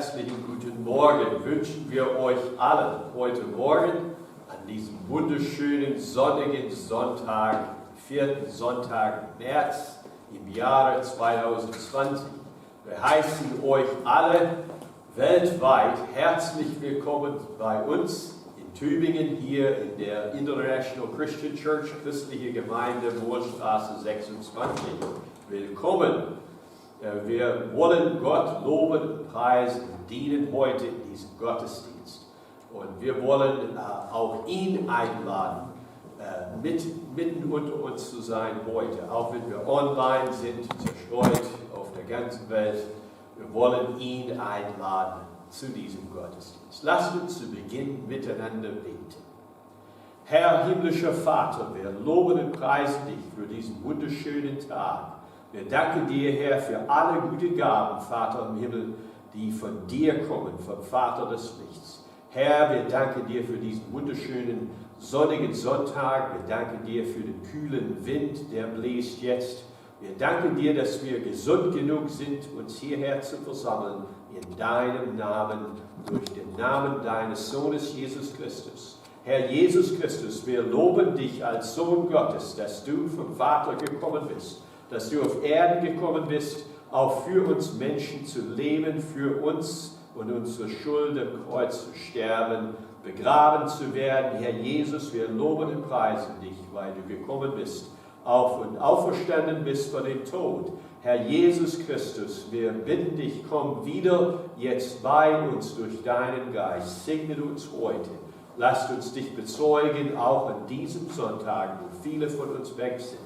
herzlichen guten Morgen wünschen wir euch allen heute Morgen an diesem wunderschönen sonnigen Sonntag, 4. Sonntag im März im Jahre 2020. Wir heißen euch alle weltweit herzlich willkommen bei uns in Tübingen, hier in der International Christian Church, christliche Gemeinde, Moorstraße 26. Willkommen! Wir wollen Gott loben, preisen, dienen heute in diesem Gottesdienst. Und wir wollen auch ihn einladen, mitten unter uns zu sein heute, auch wenn wir online sind, zerstreut auf der ganzen Welt. Wir wollen ihn einladen zu diesem Gottesdienst. Lasst uns zu Beginn miteinander beten. Herr, himmlischer Vater, wir loben und preisen dich für diesen wunderschönen Tag. Wir danken dir, Herr, für alle guten Gaben, Vater im Himmel, die von dir kommen, vom Vater des Lichts. Herr, wir danken dir für diesen wunderschönen sonnigen Sonntag. Wir danken dir für den kühlen Wind, der bläst jetzt. Wir danken dir, dass wir gesund genug sind, uns hierher zu versammeln, in deinem Namen, durch den Namen deines Sohnes Jesus Christus. Herr Jesus Christus, wir loben dich als Sohn Gottes, dass du vom Vater gekommen bist, dass du auf Erden gekommen bist, auch für uns Menschen zu leben, für uns und unsere Schuld am Kreuz zu sterben, begraben zu werden. Herr Jesus, wir loben und preisen dich, weil du gekommen bist, auf und auferstanden bist von dem Tod. Herr Jesus Christus, wir bitten dich, komm wieder jetzt bei uns durch deinen Geist. Segne uns heute. Lasst uns dich bezeugen, auch an diesem Sonntag, wo viele von uns weg sind.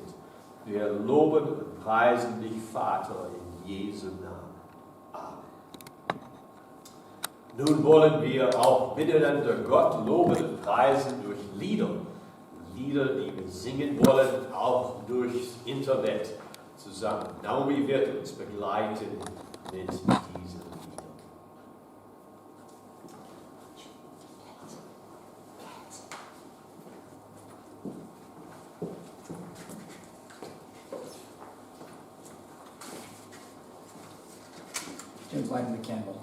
Wir loben und preisen dich, Vater, in Jesu Namen. Amen. Nun wollen wir auch miteinander Gott loben und preisen durch Lieder. Lieder, die wir singen wollen, auch durchs Internet zusammen. Naomi wird uns begleiten mit diesen Liedern. Jim's lighting the candle.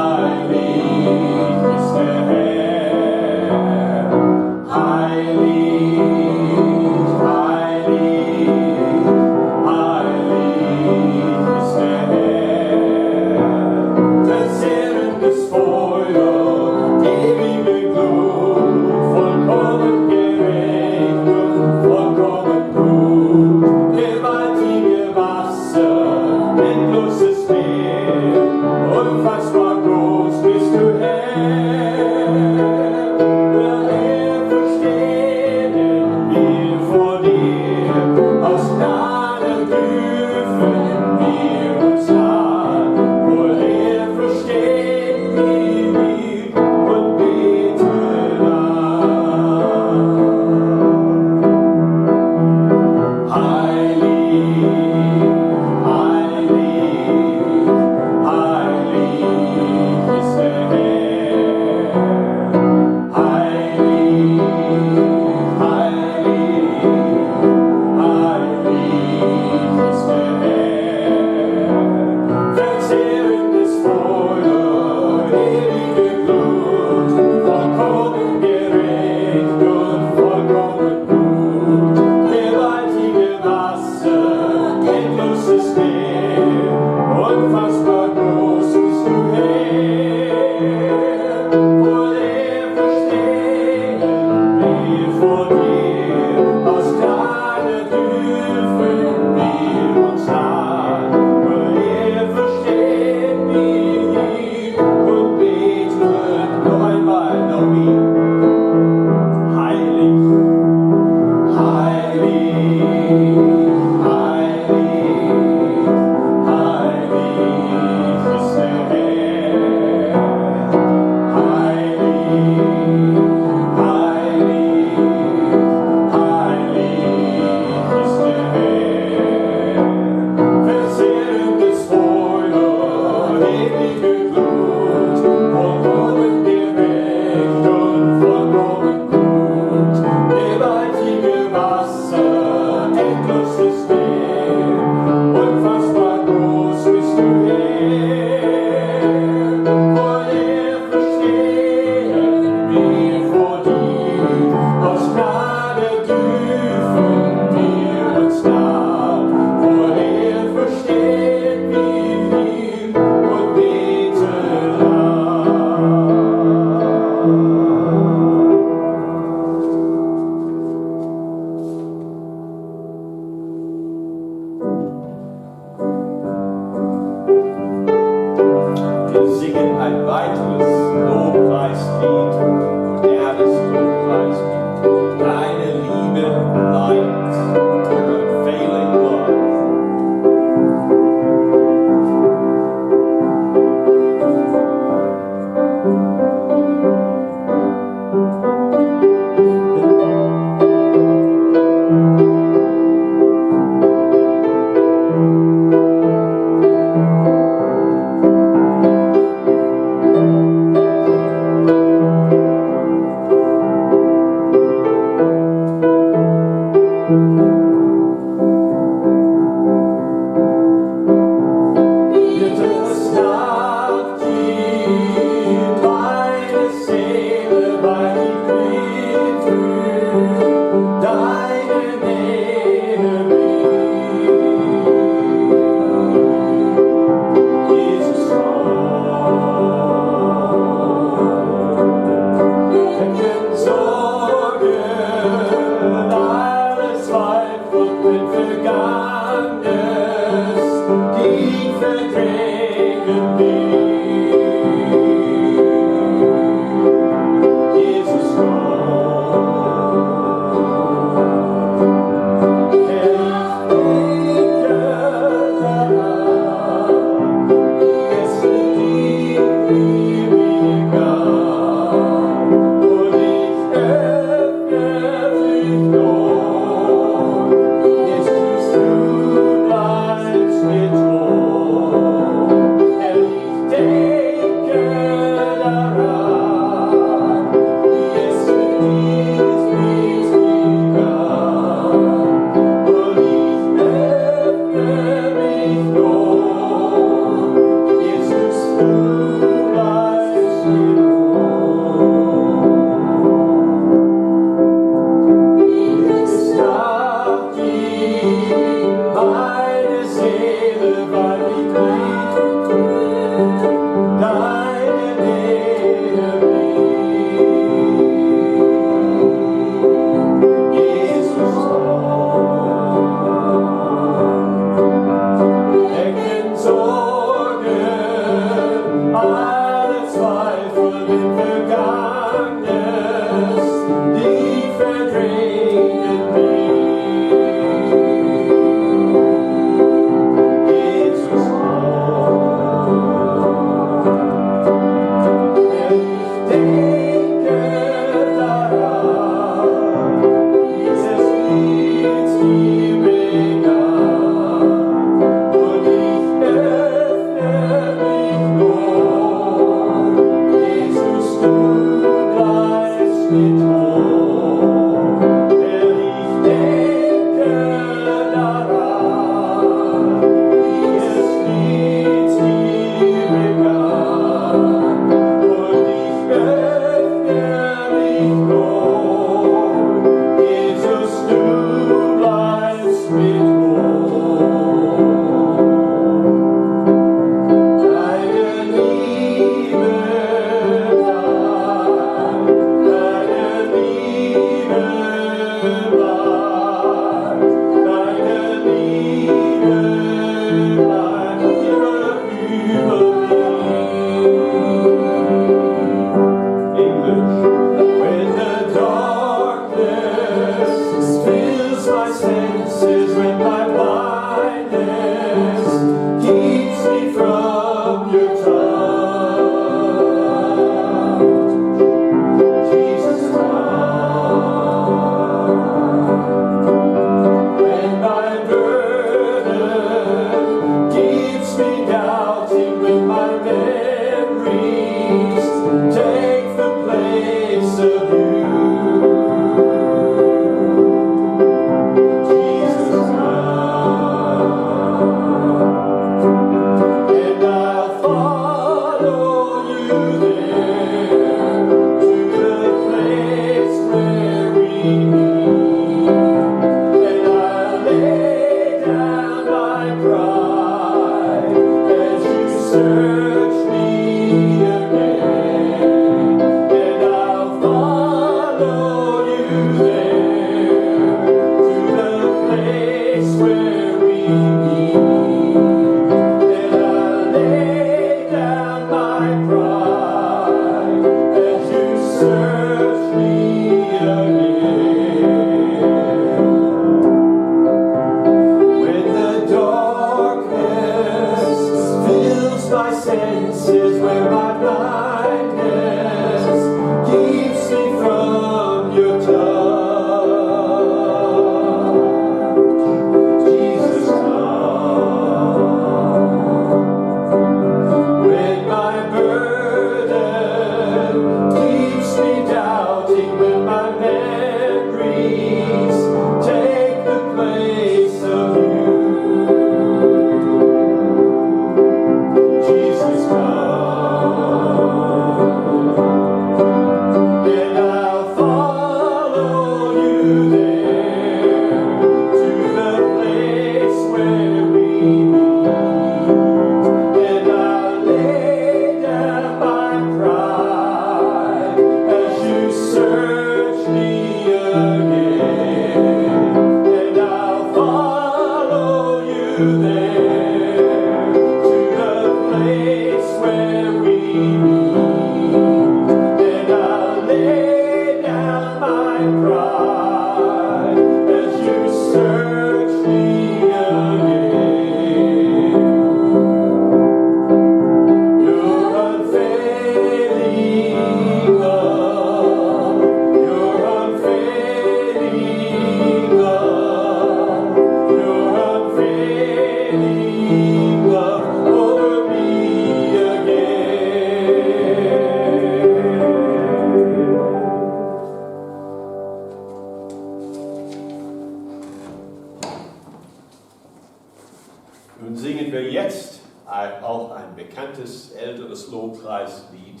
auch ein bekanntes älteres Lobpreislied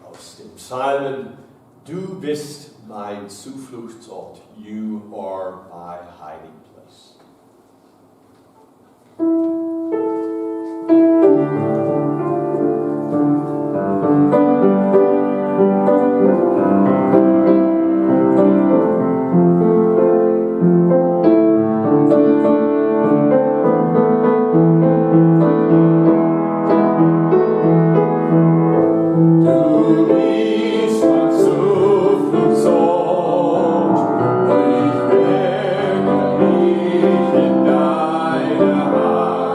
aus dem Psalmen. Du bist mein Zufluchtsort, you are my hiding place. In deine Hand.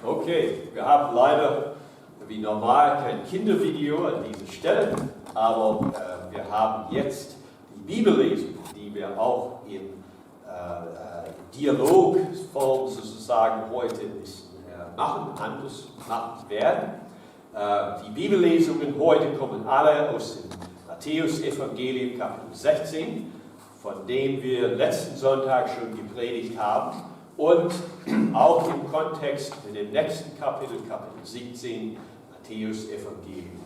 Okay, wir haben leider wie normal kein Kindervideo an dieser Stelle, aber wir haben jetzt die Bibellesung, die wir auch in Dialogform sozusagen heute ein bisschen anders machen werden. Die Bibellesungen heute kommen alle aus dem Matthäus-Evangelium Kapitel 16, von dem wir letzten Sonntag schon gepredigt haben. Und auch im Kontext in dem nächsten Kapitel, Kapitel 17, Matthäus Evangelium.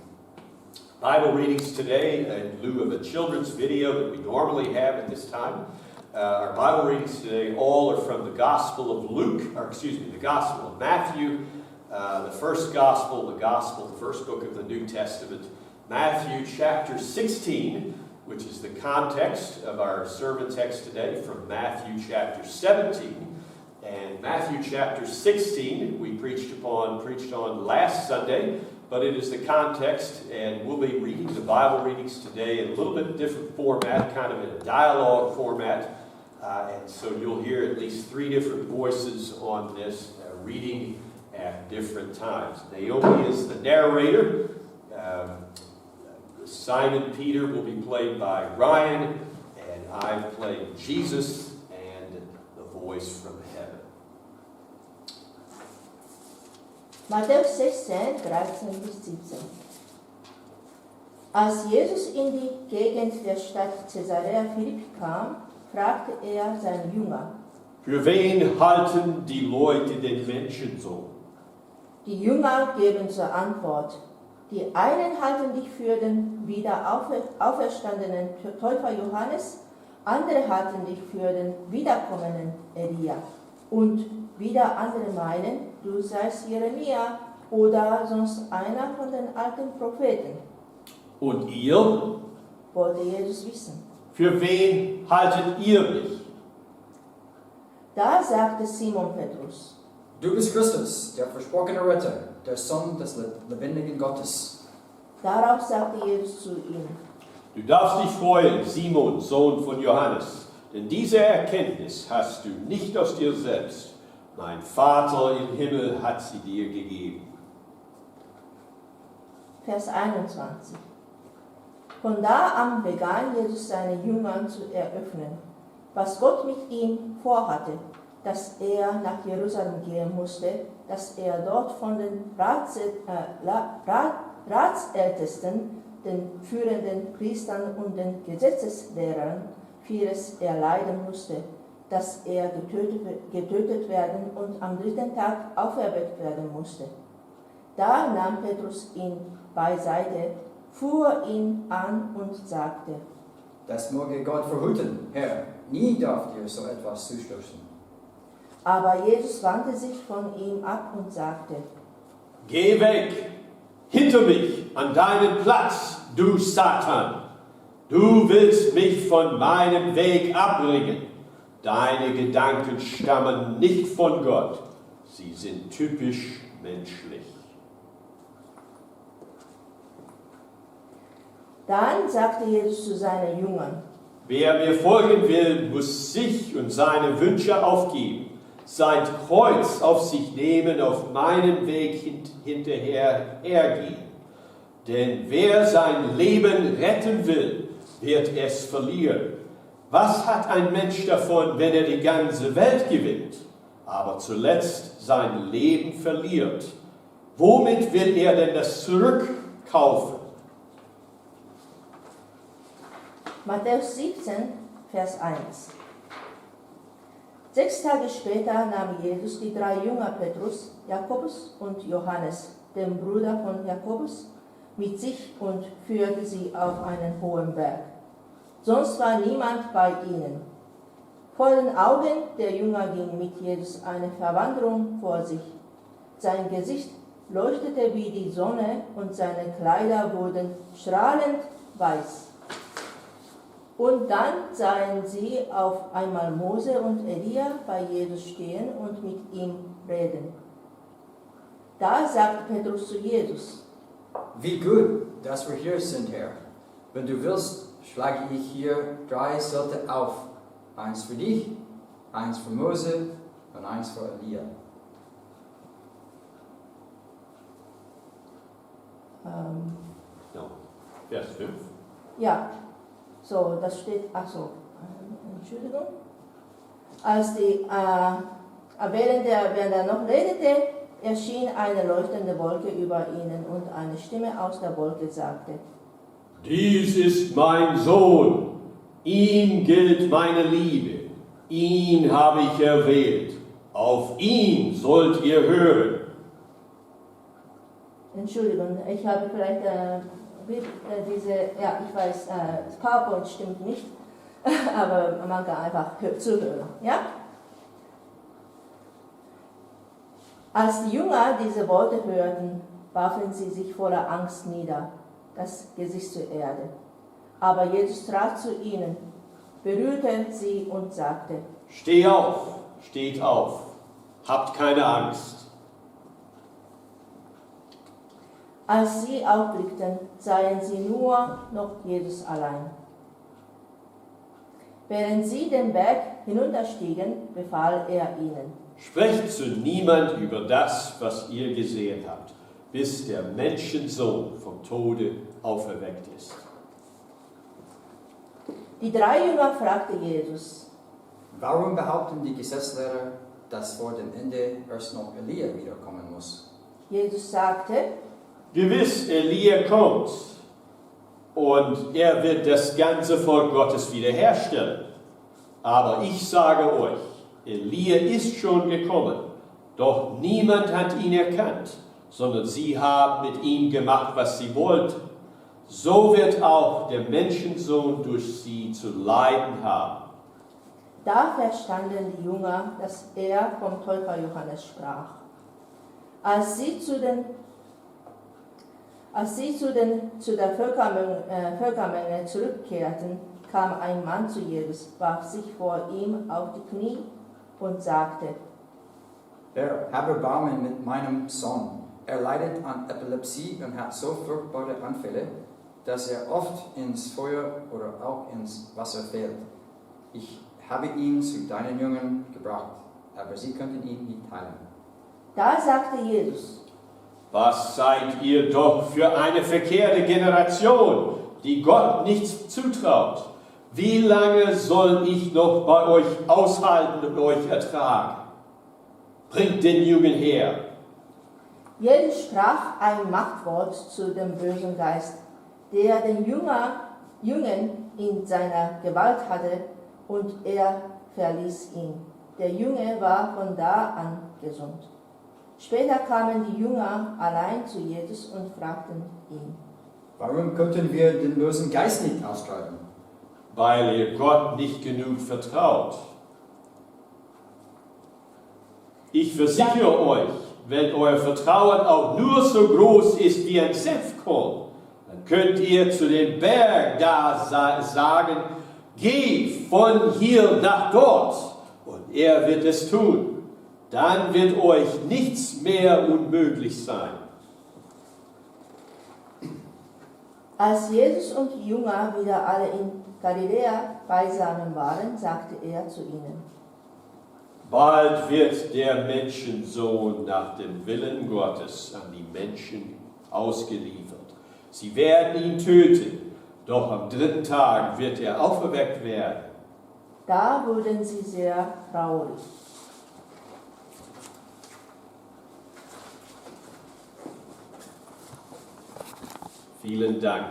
Bible readings today, in lieu of a children's video that we normally have at this time, our Bible readings today all are from the Gospel of the Gospel of Matthew, the first book of the New Testament, Matthew chapter 16, which is the context of our sermon text today, from Matthew chapter 17. And Matthew chapter 16 we preached on last Sunday, but it is the context, and we'll be reading the Bible readings today in a little bit different format, kind of in a dialogue format, and so you'll hear at least 3 different voices on this reading at different times. Naomi is the narrator. Simon Peter will be played by Ryan, and I've played Jesus and the voice from heaven. Matthäus 16, 13 bis 17. Als Jesus in die Gegend der Stadt Caesarea Philippi kam, fragte er seine Jünger: Für wen halten die Leute den Menschensohn? Die Jünger geben zur Antwort: Die einen halten dich für den wieder auferstandenen Täufer Johannes, andere halten dich für den wiederkommenden Elia. Und wieder andere meinen, du seist Jeremia oder sonst einer von den alten Propheten. Und ihr? Wollte Jesus wissen. Für wen haltet ihr mich? Da sagte Simon Petrus: Du bist Christus, der versprochene Retter, der Sohn des lebendigen Gottes. Darauf sagte Jesus zu ihm: Du darfst dich freuen, Simon, Sohn von Johannes, denn diese Erkenntnis hast du nicht aus dir selbst. Mein Vater im Himmel hat sie dir gegeben. Vers 21. Von da an begann Jesus seinen Jüngern zu eröffnen, was Gott mit ihm vorhatte, dass er nach Jerusalem gehen musste, dass er dort von den Ratsältesten, den führenden Priestern und den Gesetzeslehrern vieles erleiden musste, dass er getötet werden und am dritten Tag auferweckt werden musste. Da nahm Petrus ihn beiseite, fuhr ihn an und sagte: Das möge Gott verhüten, Herr, nie darf dir so etwas zustoßen. Aber Jesus wandte sich von ihm ab und sagte: Geh weg, hinter mich, an deinen Platz, du Satan. Du willst mich von meinem Weg abbringen. Deine Gedanken stammen nicht von Gott. Sie sind typisch menschlich. Dann sagte Jesus zu seinen Jüngern: Wer mir folgen will, muss sich und seine Wünsche aufgeben, sein Kreuz auf sich nehmen, auf meinem Weg hinterher hergehen. Denn wer sein Leben retten will, wird es verlieren. Was hat ein Mensch davon, wenn er die ganze Welt gewinnt, aber zuletzt sein Leben verliert? Womit will er denn das zurückkaufen? Matthäus 17, Vers 1. 6 Tage später nahm Jesus die 3 Jünger Petrus, Jakobus und Johannes, den Bruder von Jakobus, mit sich und führte sie auf einen hohen Berg. Sonst war niemand bei ihnen. Vor den Augen der Jünger ging mit Jesus eine Verwandlung vor sich. Sein Gesicht leuchtete wie die Sonne und seine Kleider wurden strahlend weiß. Und dann sahen sie auf einmal Mose und Elia bei Jesus stehen und mit ihm reden. Da sagte Petrus zu Jesus: Wie gut, dass wir hier sind, Herr. Wenn du willst, schlage ich hier 3 Zelte auf. Eins für dich, eins für Mose und eins für Elia. Ja, Vers 5. Ja, so, das steht, Entschuldigung. Während er noch redete, erschien eine leuchtende Wolke über ihnen und eine Stimme aus der Wolke sagte: Dies ist mein Sohn, ihm gilt meine Liebe, ihn habe ich erwählt, auf ihn sollt ihr hören. Entschuldigung, ich habe vielleicht ich weiß, das PowerPoint stimmt nicht, aber man kann einfach zuhören, ja? Als die Jünger diese Worte hörten, warfen sie sich voller Angst nieder, das Gesicht zur Erde. Aber Jesus trat zu ihnen, berührte sie und sagte: Steht auf, habt keine Angst. Als sie aufblickten, sahen sie nur noch Jesus allein. Während sie den Berg hinunterstiegen, befahl er ihnen: Sprecht zu niemand über das, was ihr gesehen habt, bis der Menschensohn vom Tode auferweckt ist. Die 3 Jünger fragten Jesus: Warum behaupten die Gesetzlehrer, dass vor dem Ende erst noch Elia wiederkommen muss? Jesus sagte: Gewiss, Elia kommt und er wird das ganze Volk Gottes wiederherstellen. Aber ich sage euch, Elia ist schon gekommen, doch niemand hat ihn erkannt, sondern sie haben mit ihm gemacht, was sie wollten. So wird auch der Menschensohn durch sie zu leiden haben. Da verstanden die Jünger, dass er vom Täufer Johannes sprach. Als sie zu der Völkermenge zurückkehrten, kam ein Mann zu Jesus, warf sich vor ihm auf die Knie und sagte: Herr, habe Erbarmen mit meinem Sohn. Er leidet an Epilepsie und hat so furchtbare Anfälle, dass er oft ins Feuer oder auch ins Wasser fällt. Ich habe ihn zu deinen Jüngern gebracht, aber sie konnten ihn nicht heilen. Da sagte Jesus: Was seid ihr doch für eine verkehrte Generation, die Gott nichts zutraut? Wie lange soll ich noch bei euch aushalten und euch ertragen? Bringt den Jungen her. Jesus sprach ein Machtwort zu dem bösen Geist, der den Jungen in seiner Gewalt hatte, und er verließ ihn. Der Junge war von da an gesund. Später kamen die Jünger allein zu Jesus und fragten ihn: Warum konnten wir den bösen Geist nicht austreiben? Weil ihr Gott nicht genug vertraut. Ich versichere euch, wenn euer Vertrauen auch nur so groß ist wie ein Senfkorn, dann könnt ihr zu dem Berg da sagen: Geh von hier nach dort, und er wird es tun. Dann wird euch nichts mehr unmöglich sein. Als Jesus und die Jünger wieder alle in Galiläa beisammen waren, sagte er zu ihnen: Bald wird der Menschensohn nach dem Willen Gottes an die Menschen ausgeliefert. Sie werden ihn töten, doch am 3. Tag wird er auferweckt werden. Da wurden sie sehr traurig. Vielen Dank.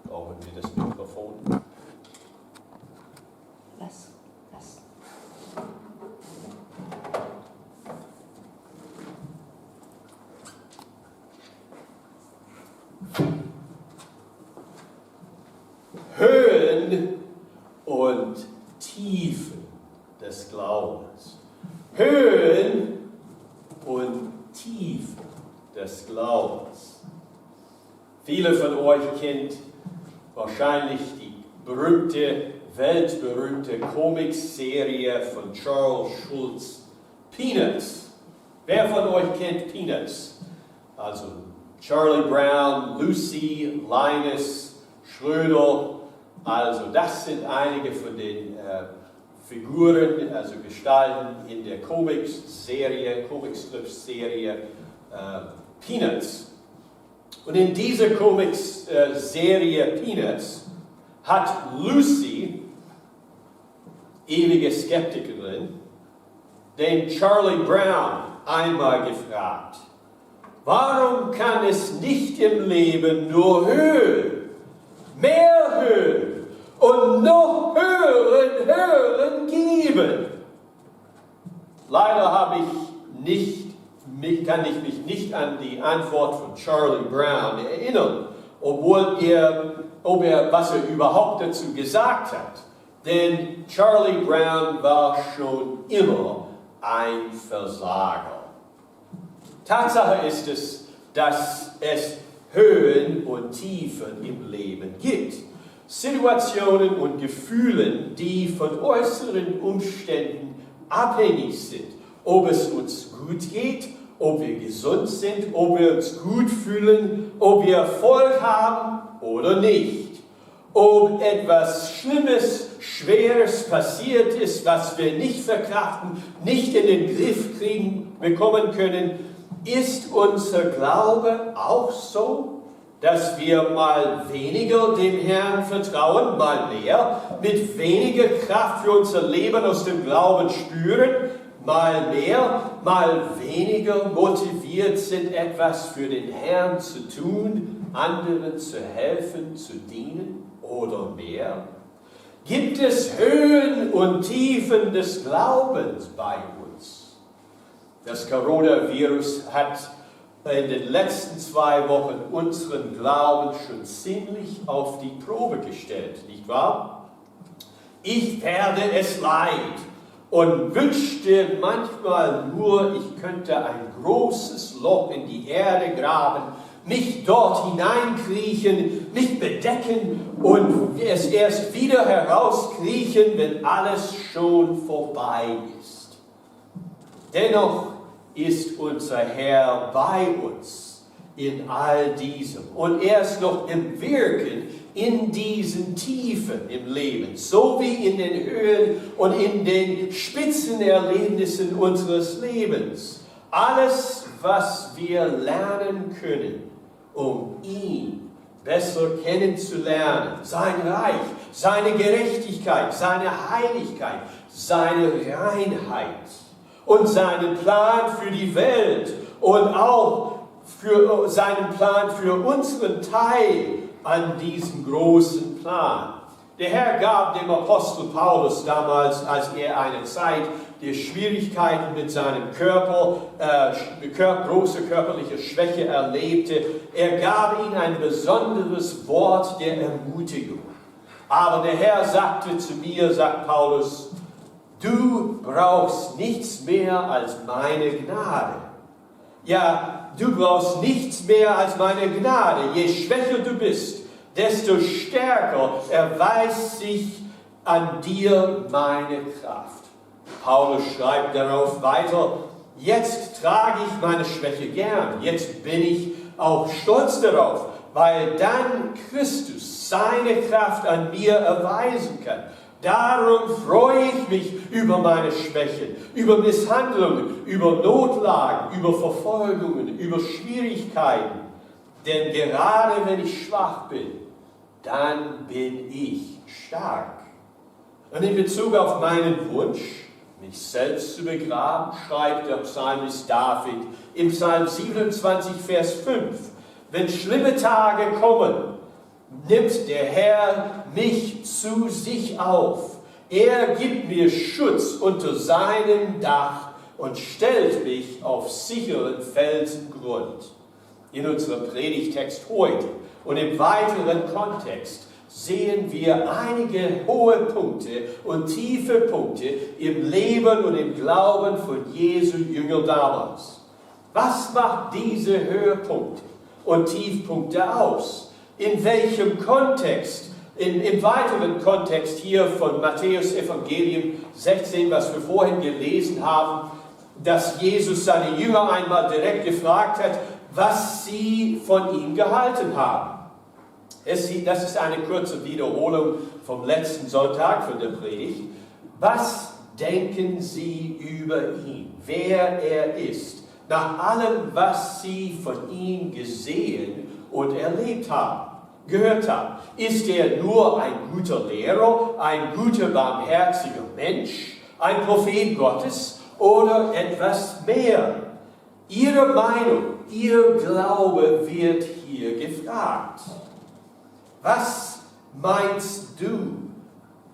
Brauchen wir das Mikrofon? Lass. Höhen und Tiefen des Glaubens. Höhen und Tiefen des Glaubens. Viele von euch kennt wahrscheinlich die weltberühmte Comicserie von Charles Schulz, Peanuts. Wer von euch kennt Peanuts? Also Charlie Brown, Lucy, Linus, Schrödel. Also das sind einige von den Figuren, also Gestalten in der Comicstrip-Serie Peanuts. Und in dieser Comics-Serie Peanuts hat Lucy, ewige Skeptikerin, den Charlie Brown einmal gefragt: Warum kann es nicht im Leben nur Höhen, mehr Höhen und noch höheren geben? Leider kann ich mich nicht an die Antwort von Charlie Brown erinnern, was er überhaupt dazu gesagt hat. Denn Charlie Brown war schon immer ein Versager. Tatsache ist es, dass es Höhen und Tiefen im Leben gibt. Situationen und Gefühle, die von äußeren Umständen abhängig sind. Ob es uns gut geht, ob wir gesund sind, ob wir uns gut fühlen, ob wir Erfolg haben oder nicht. Ob etwas Schlimmes, Schweres passiert ist, was wir nicht verkraften, nicht in den Griff bekommen können, ist unser Glaube auch so, dass wir mal weniger dem Herrn vertrauen, mal mehr, mit weniger Kraft für unser Leben aus dem Glauben spüren, mal mehr, mal weniger motiviert sind, etwas für den Herrn zu tun, anderen zu helfen, zu dienen oder mehr? Gibt es Höhen und Tiefen des Glaubens bei uns? Das Coronavirus hat in den letzten 2 Wochen unseren Glauben schon ziemlich auf die Probe gestellt, nicht wahr? Ich werde es leid und wünschte manchmal nur, ich könnte ein großes Loch in die Erde graben, mich dort hineinkriechen, mich bedecken und es erst wieder herauskriechen, wenn alles schon vorbei ist. Dennoch ist unser Herr bei uns in all diesem und er ist noch im Wirken in diesen Tiefen im Leben, so wie in den Höhen und in den Spitzenerlebnissen unseres Lebens. Alles, was wir lernen können, um ihn besser kennenzulernen, sein Reich, seine Gerechtigkeit, seine Heiligkeit, seine Reinheit und seinen Plan für die Welt und auch für seinen Plan für unseren Teil an diesem großen Plan. Der Herr gab dem Apostel Paulus damals, als er eine Zeit der Schwierigkeiten mit seinem Körper, große körperliche Schwäche erlebte, er gab ihm ein besonderes Wort der Ermutigung. Aber der Herr sagte zu mir, sagt Paulus, du brauchst nichts mehr als meine Gnade. Ja, du brauchst nichts mehr als meine Gnade. Je schwächer du bist, desto stärker erweist sich an dir meine Kraft. Paulus schreibt darauf weiter, jetzt trage ich meine Schwäche gern, jetzt bin ich auch stolz darauf, weil dann Christus seine Kraft an mir erweisen kann. Darum freue ich mich über meine Schwächen, über Misshandlungen, über Notlagen, über Verfolgungen, über Schwierigkeiten. Denn gerade wenn ich schwach bin, dann bin ich stark. Und in Bezug auf meinen Wunsch, mich selbst zu begraben, schreibt der Psalmist David im Psalm 27, Vers 5, wenn schlimme Tage kommen, nimmt der Herr mich zu sich auf. Er gibt mir Schutz unter seinem Dach und stellt mich auf sicheren Felsengrund. In unserem Predigtext heute und im weiteren Kontext sehen wir einige hohe Punkte und tiefe Punkte im Leben und im Glauben von Jesu Jünger damals. Was macht diese Höhepunkte und Tiefpunkte aus? In welchem Kontext? Im weiteren Kontext hier von Matthäus Evangelium 16, was wir vorhin gelesen haben, dass Jesus seine Jünger einmal direkt gefragt hat, was sie von ihm gehalten haben. Das ist eine kurze Wiederholung vom letzten Sonntag von der Predigt. Was denken Sie über ihn, wer er ist, nach allem, was Sie von ihm gesehen und erlebt haben, gehört haben? Ist er nur ein guter Lehrer, ein guter, barmherziger Mensch, ein Prophet Gottes oder etwas mehr? Ihre Meinung, Ihr Glaube wird hier gefragt. Was meinst du?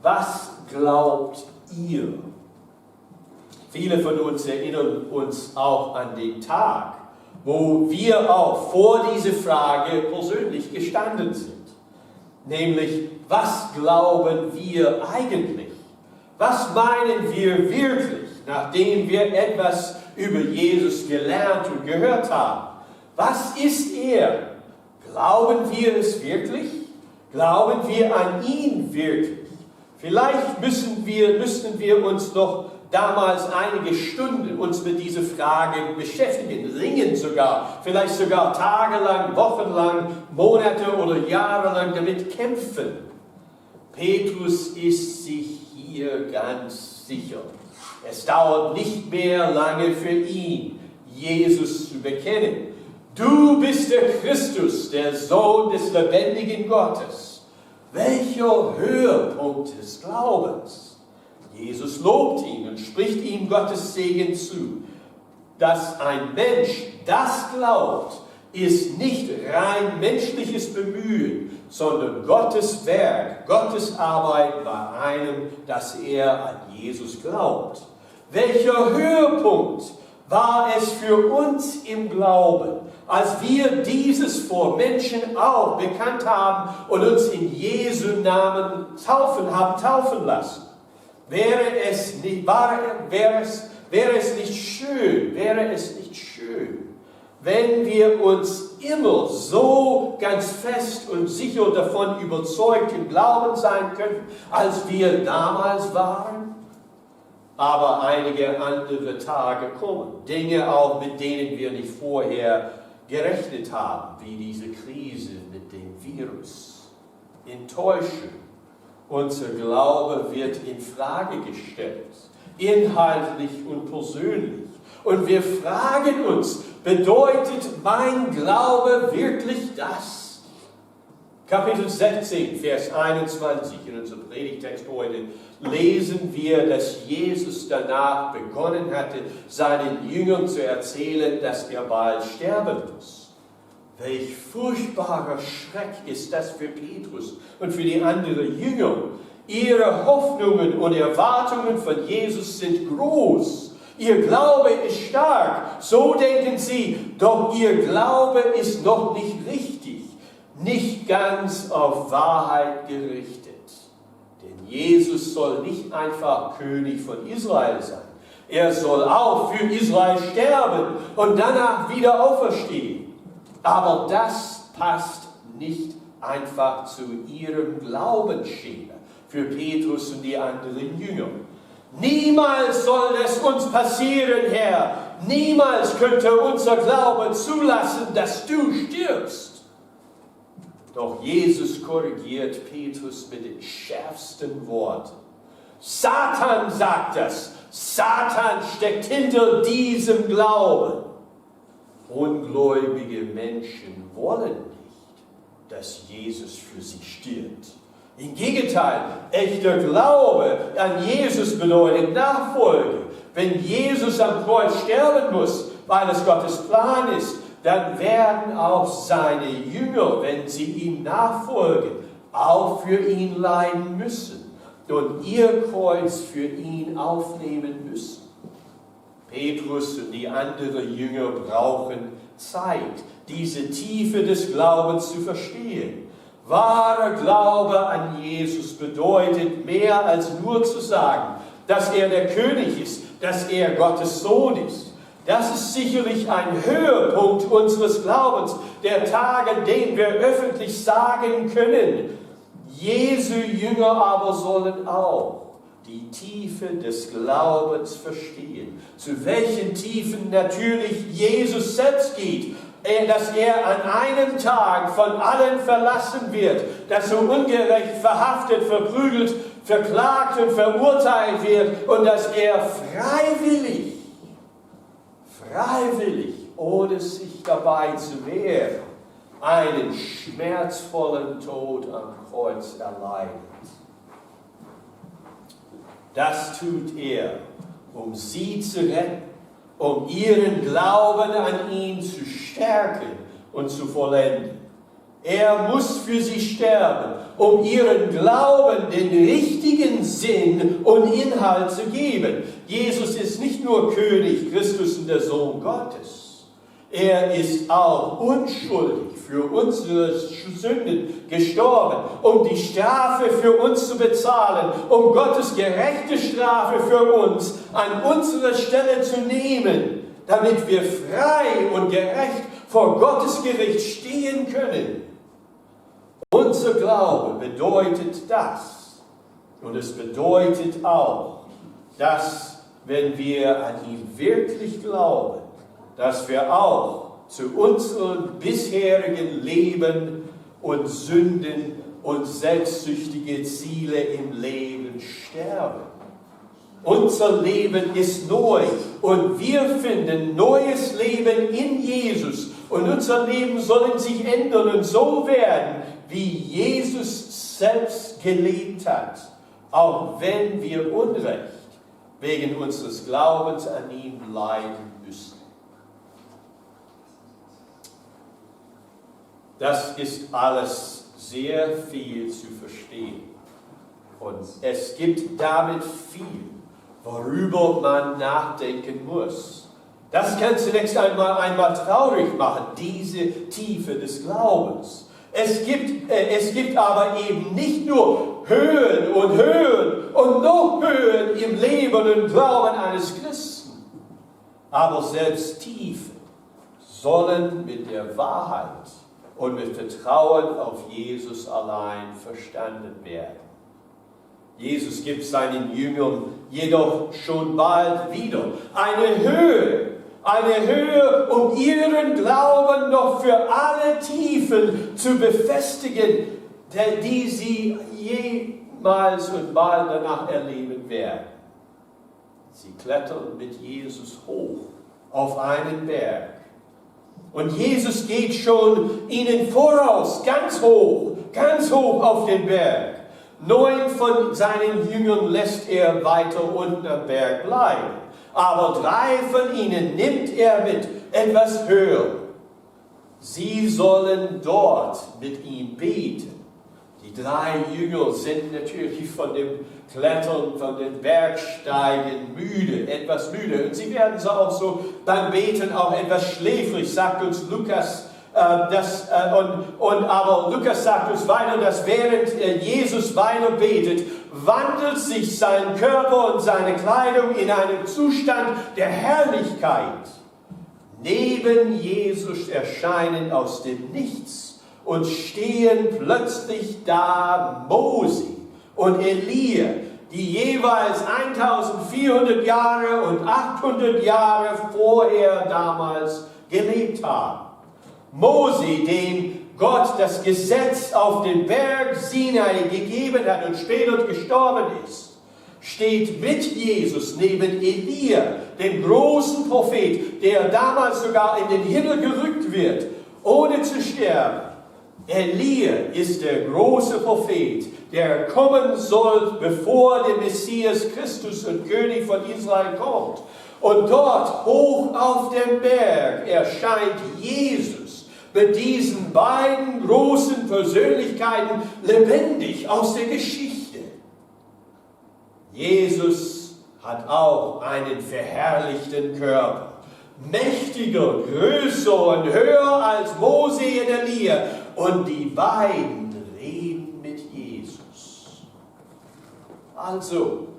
Was glaubt ihr? Viele von uns erinnern uns auch an den Tag, wo wir auch vor diese Frage persönlich gestanden sind. Nämlich, was glauben wir eigentlich? Was meinen wir wirklich, nachdem wir etwas über Jesus gelernt und gehört haben? Was ist er? Glauben wir es wirklich? Glauben wir an ihn wirklich? Vielleicht müssten wir uns noch damals einige Stunden uns mit dieser Frage beschäftigen, ringen sogar, vielleicht sogar tagelang, wochenlang, Monate oder jahrelang damit kämpfen. Petrus ist sich hier ganz sicher. Es dauert nicht mehr lange für ihn, Jesus zu bekennen. Du bist der Christus, der Sohn des lebendigen Gottes. Welcher Höhepunkt des Glaubens? Jesus lobt ihn und spricht ihm Gottes Segen zu. Dass ein Mensch das glaubt, ist nicht rein menschliches Bemühen, sondern Gottes Werk, Gottes Arbeit bei einem, dass er an Jesus glaubt. Welcher Höhepunkt war es für uns im Glauben, als wir dieses vor Menschen auch bekannt haben und uns in Jesu Namen taufen lassen. Wäre es nicht schön, wenn wir uns immer so ganz fest und sicher davon überzeugt im Glauben sein könnten, als wir damals waren? Aber einige andere Tage kommen, Dinge auch, mit denen wir nicht vorher gerechnet haben, wie diese Krise mit dem Virus. Enttäuschung. Unser Glaube wird in Frage gestellt, inhaltlich und persönlich. Und wir fragen uns, bedeutet mein Glaube wirklich das? Kapitel 16, Vers 21 in unserem Predigt Text heute lesen wir, dass Jesus danach begonnen hatte, seinen Jüngern zu erzählen, dass er bald sterben muss. Welch furchtbarer Schreck ist das für Petrus und für die anderen Jünger. Ihre Hoffnungen und Erwartungen von Jesus sind groß. Ihr Glaube ist stark, so denken sie, doch ihr Glaube ist noch nicht richtig, nicht ganz auf Wahrheit gerichtet. Denn Jesus soll nicht einfach König von Israel sein. Er soll auch für Israel sterben und danach wieder auferstehen. Aber das passt nicht einfach zu ihrem Glaubensschema für Petrus und die anderen Jünger. Niemals soll es uns passieren, Herr. Niemals könnte unser Glaube zulassen, dass du stirbst. Doch Jesus korrigiert Petrus mit den schärfsten Worten. Satan sagt das. Satan steckt hinter diesem Glauben. Ungläubige Menschen wollen nicht, dass Jesus für sie stirbt. Im Gegenteil, echter Glaube an Jesus bedeutet Nachfolge. Wenn Jesus am Kreuz sterben muss, weil es Gottes Plan ist, dann werden auch seine Jünger, wenn sie ihm nachfolgen, auch für ihn leiden müssen und ihr Kreuz für ihn aufnehmen müssen. Petrus und die anderen Jünger brauchen Zeit, diese Tiefe des Glaubens zu verstehen. Wahrer Glaube an Jesus bedeutet mehr als nur zu sagen, dass er der König ist, dass er Gottes Sohn ist. Das ist sicherlich ein Höhepunkt unseres Glaubens, der Tag, an dem wir öffentlich sagen können. Jesu Jünger aber sollen auch die Tiefe des Glaubens verstehen, zu welchen Tiefen natürlich Jesus selbst geht, dass er an einem Tag von allen verlassen wird, dass er ungerecht verhaftet, verprügelt, verklagt und verurteilt wird und dass er freiwillig, ohne sich dabei zu wehren, einen schmerzvollen Tod am Kreuz erleidet. Das tut er, um sie zu retten, um ihren Glauben an ihn zu stärken und zu vollenden. Er muss für sie sterben, um ihren Glauben den richtigen Sinn und Inhalt zu geben. Jesus ist nicht nur König, Christus und der Sohn Gottes. Er ist auch unschuldig für unsere Sünden gestorben, um die Strafe für uns zu bezahlen, um Gottes gerechte Strafe für uns an unsere Stelle zu nehmen, damit wir frei und gerecht vor Gottes Gericht stehen können. Unser Glaube bedeutet das. Und es bedeutet auch, dass, wenn wir an ihn wirklich glauben, dass wir auch zu unserem bisherigen Leben und Sünden und selbstsüchtige Ziele im Leben sterben. Unser Leben ist neu und wir finden neues Leben in Jesus. Und unser Leben soll sich ändern und so werden, wie Jesus selbst gelebt hat, auch wenn wir Unrecht wegen unseres Glaubens an ihn leiden müssen. Das ist alles sehr viel zu verstehen. Und es gibt damit viel, worüber man nachdenken muss. Das kann zunächst einmal traurig machen, diese Tiefe des Glaubens. Es gibt aber eben nicht nur Höhen und noch Höhen im Leben und Glauben eines Christen. Aber selbst Tiefen sollen mit der Wahrheit und mit Vertrauen auf Jesus allein verstanden werden. Jesus gibt seinen Jüngern jedoch schon bald wieder eine Höhe, um ihren Glauben noch für alle Tiefen zu befestigen, die sie jemals und bald danach erleben werden. Sie klettern mit Jesus hoch auf einen Berg. Und Jesus geht schon ihnen voraus, ganz hoch auf den Berg. 9 von seinen Jüngern lässt er weiter unten am Berg bleiben. Aber 3 von ihnen nimmt er mit etwas höher. Sie sollen dort mit ihm beten. Die 3 Jünger sind natürlich von dem Klettern, von den Bergsteigen etwas müde. Und sie werden so auch so beim Beten auch etwas schläfrig, sagt uns Lukas. Aber Lukas sagt uns weiter, dass während Jesus weiter betet, wandelt sich sein Körper und seine Kleidung in einen Zustand der Herrlichkeit. Neben Jesus erscheinen aus dem Nichts und stehen plötzlich da Mose und Elia, die jeweils 1400 Jahre und 800 Jahre vorher damals gelebt haben. Mose, dem Gott das Gesetz auf den Berg Sinai gegeben hat und später gestorben ist, steht mit Jesus neben Elia, dem großen Prophet, der damals sogar in den Himmel gerückt wird, ohne zu sterben. Elia ist der große Prophet, der kommen soll, bevor der Messias Christus und König von Israel kommt. Und dort, hoch auf dem Berg, erscheint Jesus mit diesen beiden großen Persönlichkeiten lebendig aus der Geschichte. Jesus hat auch einen verherrlichten Körper, mächtiger, größer und höher als Mose und Elia. Und die beiden reden mit Jesus. Also,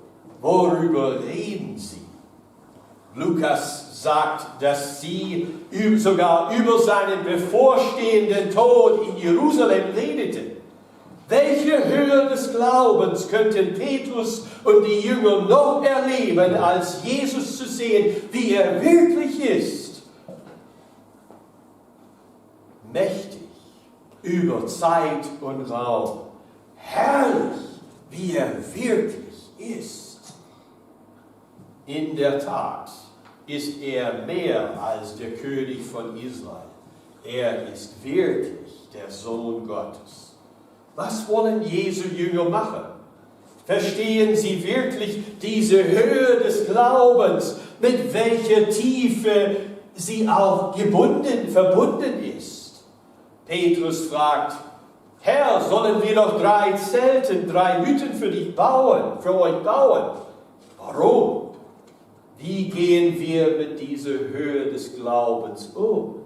worüber reden sie? Lukas sagt, dass sie sogar über seinen bevorstehenden Tod in Jerusalem redeten. Welche Höhe des Glaubens könnten Petrus und die Jünger noch erleben, als Jesus zu sehen, wie er wirklich ist? Mächtig über Zeit und Raum. Herrlich, wie er wirklich ist. In der Tat ist er mehr als der König von Israel. Er ist wirklich der Sohn Gottes. Was wollen Jesu Jünger machen? Verstehen sie wirklich diese Höhe des Glaubens, mit welcher Tiefe sie auch verbunden ist? Petrus fragt, Herr, sollen wir doch 3 Zelten, 3 Hütten für euch bauen? Warum? Wie gehen wir mit dieser Höhe des Glaubens um?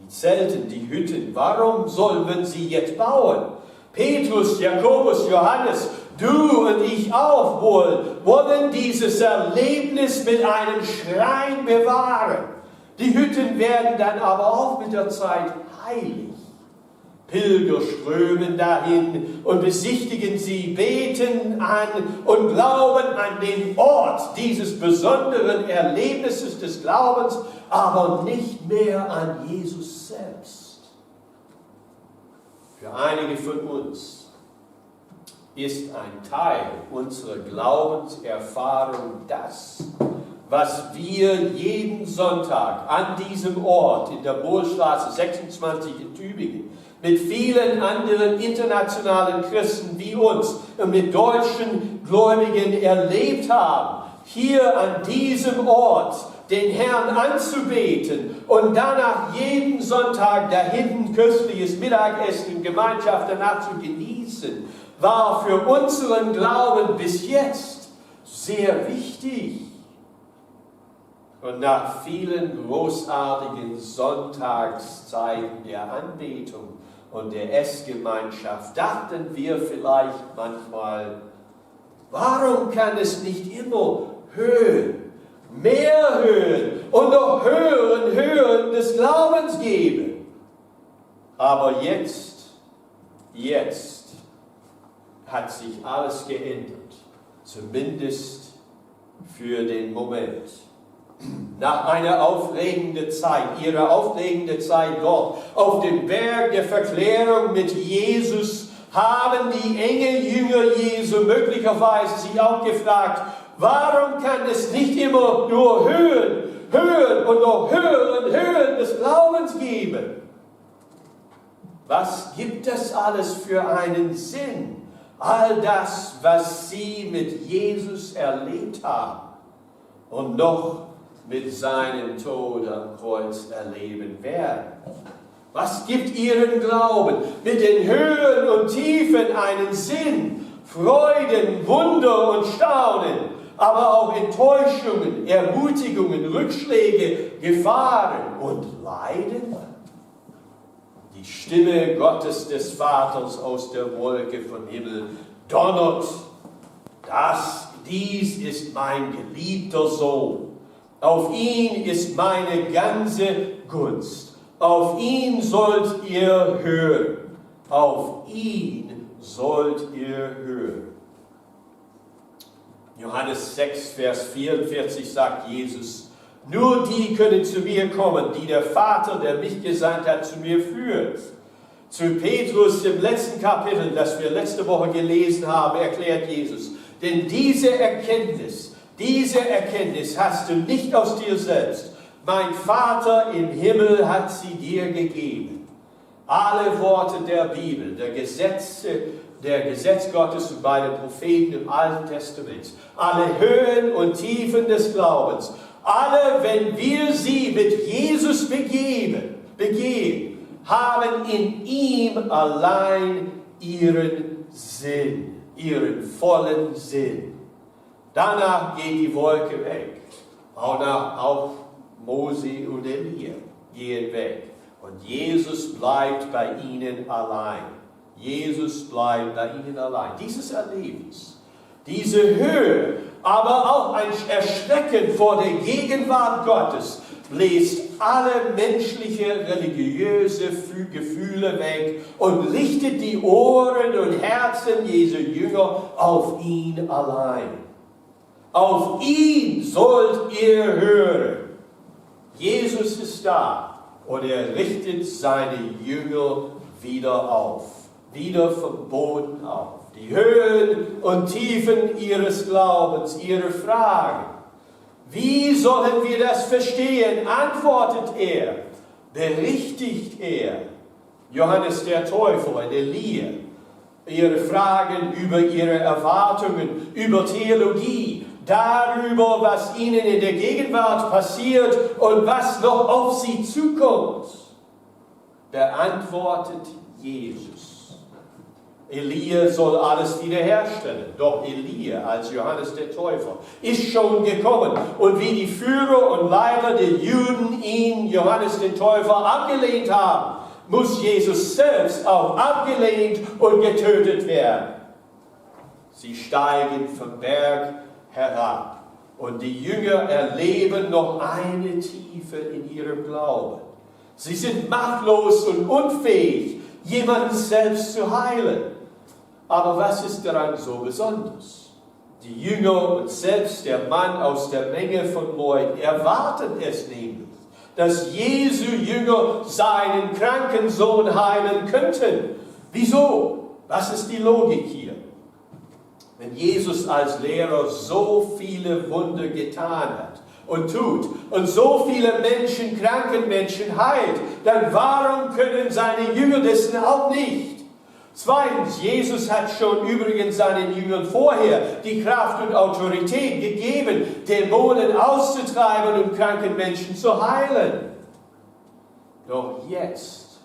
Die Zelten, die Hütten, warum sollen wir sie jetzt bauen? Petrus, Jakobus, Johannes, du und ich auch wollen dieses Erlebnis mit einem Schrein bewahren. Die Hütten werden dann aber auch mit der Zeit heilig. Pilger strömen dahin und besichtigen sie, beten an und glauben an den Ort dieses besonderen Erlebnisses des Glaubens, aber nicht mehr an Jesus selbst. Für einige von uns ist ein Teil unserer Glaubenserfahrung das, was wir jeden Sonntag an diesem Ort in der Bohlstraße 26 in Tübingen mit vielen anderen internationalen Christen wie uns und mit deutschen Gläubigen erlebt haben, hier an diesem Ort den Herrn anzubeten und danach jeden Sonntag da hinten köstliches Mittagessen in Gemeinschaft danach zu genießen, war für unseren Glauben bis jetzt sehr wichtig. Und nach vielen großartigen Sonntagszeiten der Anbetung und der Essgemeinschaft dachten wir vielleicht manchmal, warum kann es nicht immer Höhen, mehr Höhen und noch Höhen des Glaubens geben? Aber jetzt hat sich alles geändert, zumindest für den Moment. Nach einer aufregenden Zeit, ihrer aufregenden Zeit dort, auf dem Berg der Verklärung mit Jesus, haben die engen Jünger Jesu möglicherweise sich auch gefragt, warum kann es nicht immer nur Höhen und noch Höhen des Glaubens geben? Was gibt das alles für einen Sinn? All das, was sie mit Jesus erlebt haben und noch mit seinem Tod am Kreuz erleben werden. Was gibt ihren Glauben mit den Höhen und Tiefen einen Sinn? Freuden, Wunder und Staunen, aber auch Enttäuschungen, Ermutigungen, Rückschläge, Gefahren und Leiden? Die Stimme Gottes des Vaters aus der Wolke vom Himmel donnert. Dies ist mein geliebter Sohn. Auf ihn ist meine ganze Gunst. Auf ihn sollt ihr hören. Auf ihn sollt ihr hören. Johannes 6, Vers 44 sagt Jesus, nur die können zu mir kommen, die der Vater, der mich gesandt hat, zu mir führt. Zu Petrus im letzten Kapitel, das wir letzte Woche gelesen haben, erklärt Jesus, denn diese Erkenntnis hast du nicht aus dir selbst. Mein Vater im Himmel hat sie dir gegeben. Alle Worte der Bibel, der Gesetz Gottes und bei den Propheten im Alten Testament, alle Höhen und Tiefen des Glaubens, alle, wenn wir sie mit Jesus begehen, haben in ihm allein ihren Sinn, ihren vollen Sinn. Danach geht die Wolke weg. Auch Mose und Elia gehen weg. Und Jesus bleibt bei ihnen allein. Jesus bleibt bei ihnen allein. Dieses Erlebnis, diese Höhe, aber auch ein Erschrecken vor der Gegenwart Gottes, bläst alle menschliche, religiöse Gefühle weg und richtet die Ohren und Herzen Jesu Jünger auf ihn allein. Auf ihn sollt ihr hören. Jesus ist da und er richtet seine Jünger wieder auf, wieder vom Boden auf. Die Höhen und Tiefen ihres Glaubens, ihre Fragen. Wie sollen wir das verstehen? Antwortet er, berichtigt er. Johannes der Täufer und Elia, ihre Fragen über ihre Erwartungen, über Theologie, darüber, was ihnen in der Gegenwart passiert und was noch auf sie zukommt, beantwortet Jesus. Elia soll alles wiederherstellen. Doch Elia als Johannes der Täufer ist schon gekommen. Und wie die Führer und Leiter der Juden ihn, Johannes den Täufer, abgelehnt haben, muss Jesus selbst auch abgelehnt und getötet werden. Sie steigen vom Berg herab. Und die Jünger erleben noch eine Tiefe in ihrem Glauben. Sie sind machtlos und unfähig, jemanden selbst zu heilen. Aber was ist daran so besonders? Die Jünger und selbst der Mann aus der Menge von Leuten erwarten es nämlich, dass Jesu Jünger seinen kranken Sohn heilen könnten. Wieso? Was ist die Logik hier? Wenn Jesus als Lehrer so viele Wunder getan hat und tut und so viele Menschen, kranken Menschen heilt, dann warum können seine Jünger dessen auch nicht? Zweitens, Jesus hat schon übrigens seinen Jüngern vorher die Kraft und Autorität gegeben, Dämonen auszutreiben und kranken Menschen zu heilen. Doch jetzt,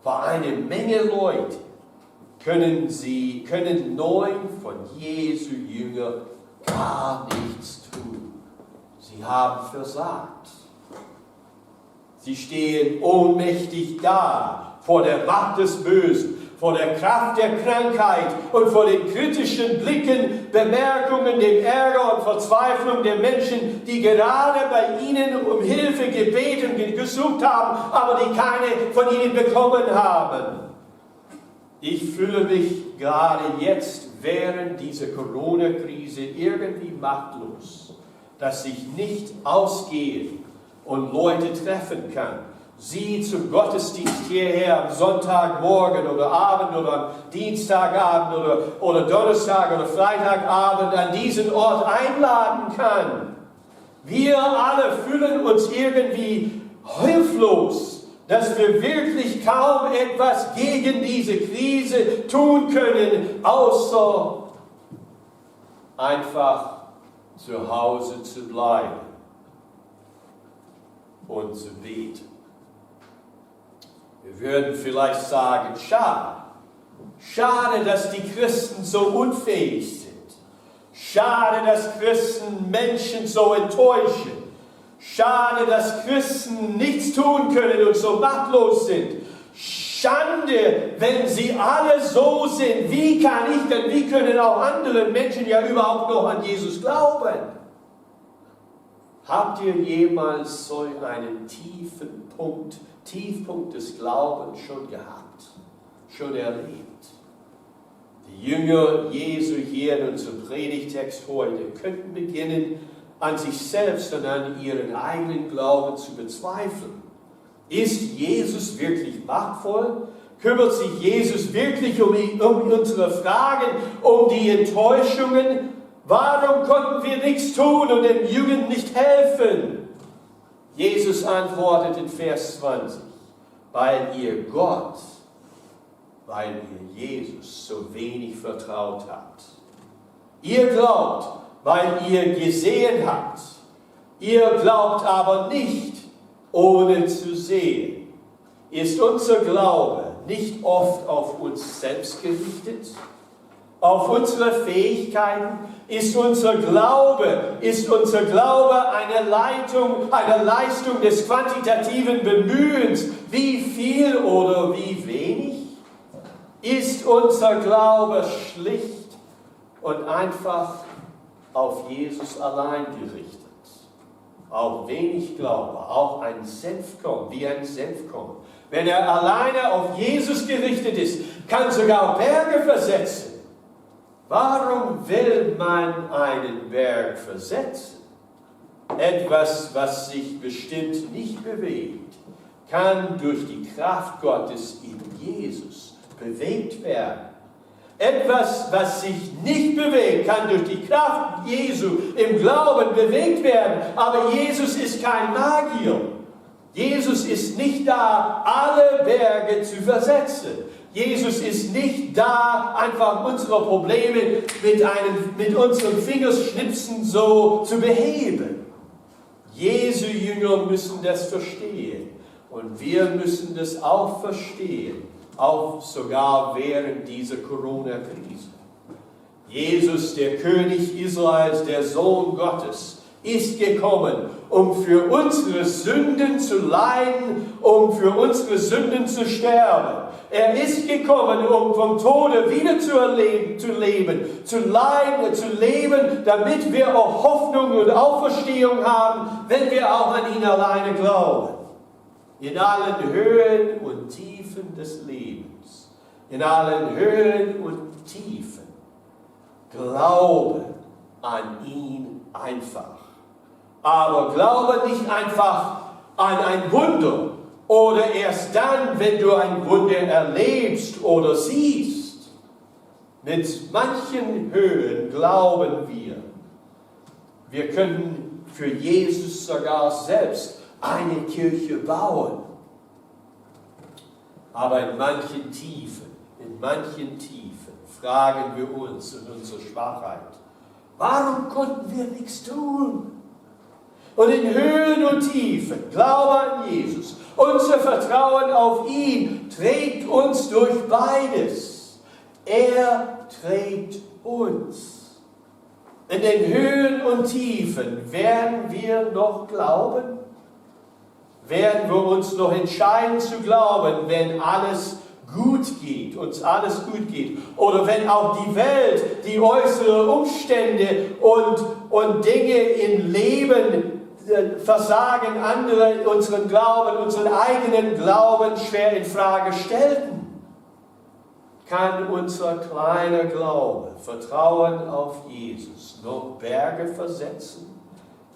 für eine Menge Leute, können 9 von Jesu Jünger gar nichts tun. Sie haben versagt. Sie stehen ohnmächtig da vor der Macht des Bösen, vor der Kraft der Krankheit und vor den kritischen Blicken, Bemerkungen, dem Ärger und Verzweiflung der Menschen, die gerade bei ihnen um Hilfe gebeten und gesucht haben, aber die keine von ihnen bekommen haben. Ich fühle mich gerade jetzt während dieser Corona-Krise irgendwie machtlos, dass ich nicht ausgehen und Leute treffen kann. Sie zum Gottesdienst hierher am Sonntagmorgen oder Abend oder am Dienstagabend oder Donnerstag oder Freitagabend an diesen Ort einladen kann. Wir alle fühlen uns irgendwie hilflos, dass wir wirklich kaum etwas gegen diese Krise tun können, außer einfach zu Hause zu bleiben und zu beten. Wir würden vielleicht sagen, schade, dass die Christen so unfähig sind. Schade, dass Christen Menschen so enttäuschen. Schade, dass Christen nichts tun können und so machtlos sind. Schande, wenn sie alle so sind. Wie können auch andere Menschen ja überhaupt noch an Jesus glauben? Habt ihr jemals so einen Tiefpunkt des Glaubens schon gehabt, schon erlebt? Die Jünger Jesu hier in unserem Predigtext heute könnten beginnen, an sich selbst und an ihren eigenen Glauben zu bezweifeln. Ist Jesus wirklich machtvoll? Kümmert sich Jesus wirklich um unsere Fragen, um die Enttäuschungen? Warum konnten wir nichts tun und den Jüngern nicht helfen? Jesus antwortet in Vers 20, weil ihr Jesus so wenig vertraut habt. Ihr glaubt, weil ihr gesehen habt. Ihr glaubt aber nicht, ohne zu sehen. Ist unser Glaube nicht oft auf uns selbst gerichtet? Auf unsere Fähigkeiten? Ist unser Glaube eine Leistung des quantitativen Bemühens, wie viel oder wie wenig? Ist unser Glaube schlicht und einfach auf Jesus allein gerichtet? Auch wenig Glaube, auch ein Senfkorn. Wenn er alleine auf Jesus gerichtet ist, kann sogar Berge versetzen. Warum will man einen Berg versetzen? Etwas, was sich bestimmt nicht bewegt, kann durch die Kraft Gottes in Jesus bewegt werden. Etwas, was sich nicht bewegt, kann durch die Kraft Jesu im Glauben bewegt werden. Aber Jesus ist kein Magier. Jesus ist nicht da, alle Berge zu versetzen. Jesus ist nicht da, einfach unsere Probleme mit unseren Fingerschnipsen so zu beheben. Jesu Jünger müssen das verstehen. Und wir müssen das auch verstehen, auch sogar während dieser Corona-Krise. Jesus, der König Israels, der Sohn Gottes, ist gekommen, um für unsere Sünden zu leiden, um für unsere Sünden zu sterben. Er ist gekommen, um vom Tode wieder zu leben, damit wir auch Hoffnung und Auferstehung haben, wenn wir auch an ihn alleine glauben. In allen Höhen und Tiefen des Lebens, in allen Höhen und Tiefen, glaube an ihn einfach. Aber glaube nicht einfach an ein Wunder oder erst dann, wenn du ein Wunder erlebst oder siehst. Mit manchen Höhen glauben wir, Wir können für Jesus sogar selbst eine Kirche bauen. Aber in manchen Tiefen fragen wir uns in unserer Schwachheit, warum konnten wir nichts tun? Und in Höhen und Tiefen, Glaube an Jesus, unser Vertrauen auf ihn trägt uns durch beides. Er trägt uns. In den Höhen und Tiefen werden wir noch glauben? Werden wir uns noch entscheiden zu glauben, wenn alles gut geht, uns alles gut geht? Oder wenn auch die Welt, die äußeren Umstände und Dinge im Leben versagen, andere unseren Glauben, unseren eigenen Glauben schwer in Frage stellten? Kann unser kleiner Glaube, Vertrauen auf Jesus, noch Berge versetzen?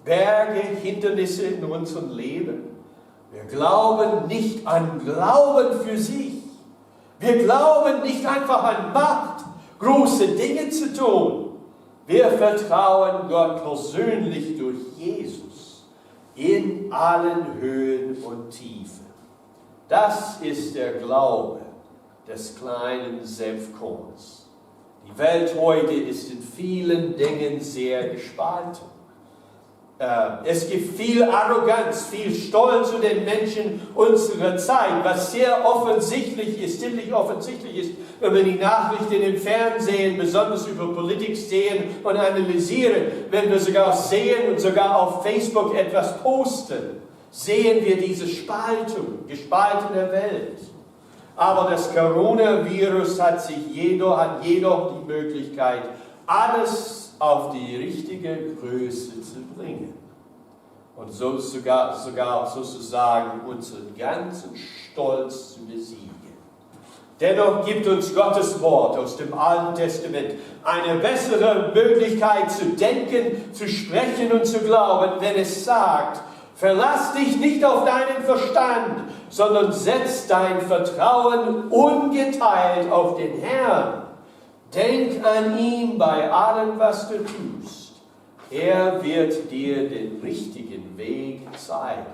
Berge, Hindernisse in unserem Leben? Wir glauben nicht an Glauben für sich. Wir glauben nicht einfach an Macht, große Dinge zu tun. Wir vertrauen Gott persönlich durch Jesus in allen Höhen und Tiefen. Das ist der Glaube des kleinen Senfkorns. Die Welt heute ist in vielen Dingen sehr gespalten. Es gibt viel Arroganz, viel Stolz zu den Menschen unserer Zeit, was sehr offensichtlich ist, ziemlich offensichtlich ist, wenn wir die Nachrichten im Fernsehen, besonders über Politik sehen und analysieren. Wenn wir sogar sehen und sogar auf Facebook etwas posten, sehen wir diese Spaltung, gespaltene Welt. Aber das Coronavirus hat jedoch die Möglichkeit, alles auf die richtige Größe zu bringen. Und so sogar sozusagen unseren ganzen Stolz zu besiegen. Dennoch gibt uns Gottes Wort aus dem Alten Testament eine bessere Möglichkeit zu denken, zu sprechen und zu glauben, wenn es sagt, verlass dich nicht auf deinen Verstand, sondern setz dein Vertrauen ungeteilt auf den Herrn. Denk an ihn bei allem, was du tust. Er wird dir den richtigen Weg zeigen.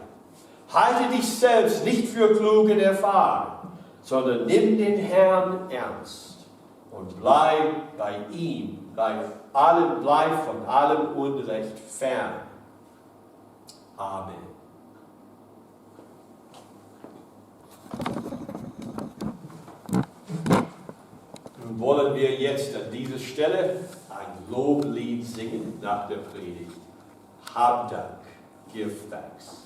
Halte dich selbst nicht für klug und erfahren, sondern nimm den Herrn ernst und bleib bei ihm, bleib von allem Unrecht fern. Amen. Nun wollen wir jetzt an dieser Stelle ein Loblied singen nach der Predigt. Hab Dank, give thanks.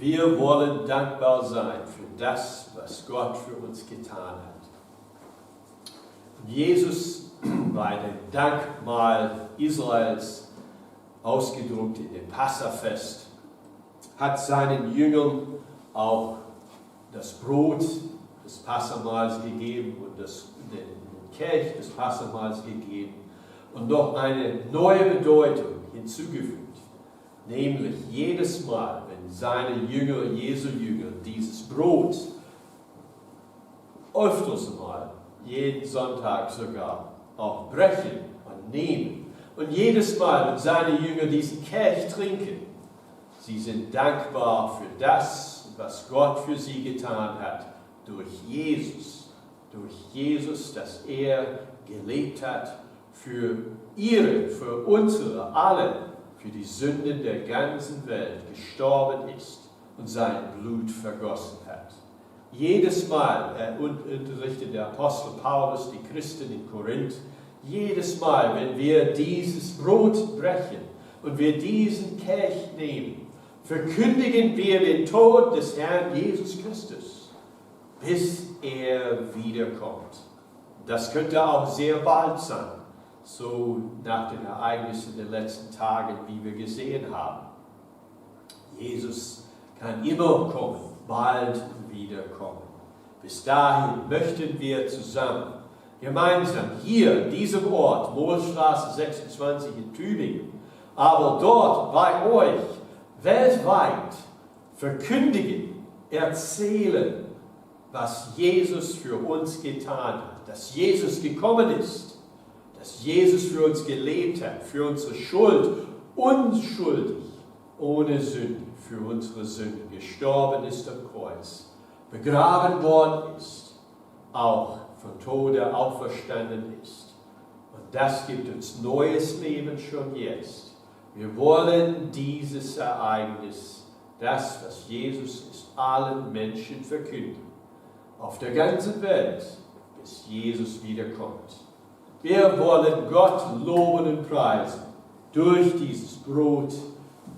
Wir wollen dankbar sein für das, was Gott für uns getan hat. Und Jesus bei dem Dankmahl Israels, ausgedruckt in dem Passafest, hat seinen Jüngern auch das Brot des Passamahls gegeben und den Kelch des Passamahls gegeben und noch eine neue Bedeutung hinzugefügt. Nämlich jedes Mal, wenn seine Jünger, Jesu Jünger, dieses Brot öfters mal, jeden Sonntag sogar, auch brechen und nehmen. Und jedes Mal, wenn seine Jünger diesen Kelch trinken, sie sind dankbar für das, was Gott für sie getan hat, durch Jesus, dass er gelebt hat für unsere, alle, für die Sünden der ganzen Welt gestorben ist und sein Blut vergossen hat. Jedes Mal unterrichtet der Apostel Paulus die Christen in Korinth, jedes Mal, wenn wir dieses Brot brechen und wir diesen Kelch nehmen, verkündigen wir den Tod des Herrn Jesus Christus, bis er wiederkommt. Das könnte auch sehr bald sein, so nach den Ereignissen der letzten Tage, wie wir gesehen haben. Jesus kann immer kommen, bald wiederkommen. Bis dahin möchten wir zusammen, gemeinsam hier, in diesem Ort, Mohlstraße 26 in Tübingen, aber dort bei euch, weltweit, verkündigen, erzählen, was Jesus für uns getan hat, dass Jesus gekommen ist, dass Jesus für uns gelebt hat, für unsere Schuld, unschuldig, ohne Sünde, für unsere Sünden, gestorben ist am Kreuz, begraben worden ist, auch von Tode auferstanden ist. Und das gibt uns neues Leben schon jetzt. Wir wollen dieses Ereignis, das, was Jesus ist, allen Menschen verkünden. Auf der ganzen Welt, bis Jesus wiederkommt. Wir wollen Gott loben und preisen durch dieses Brot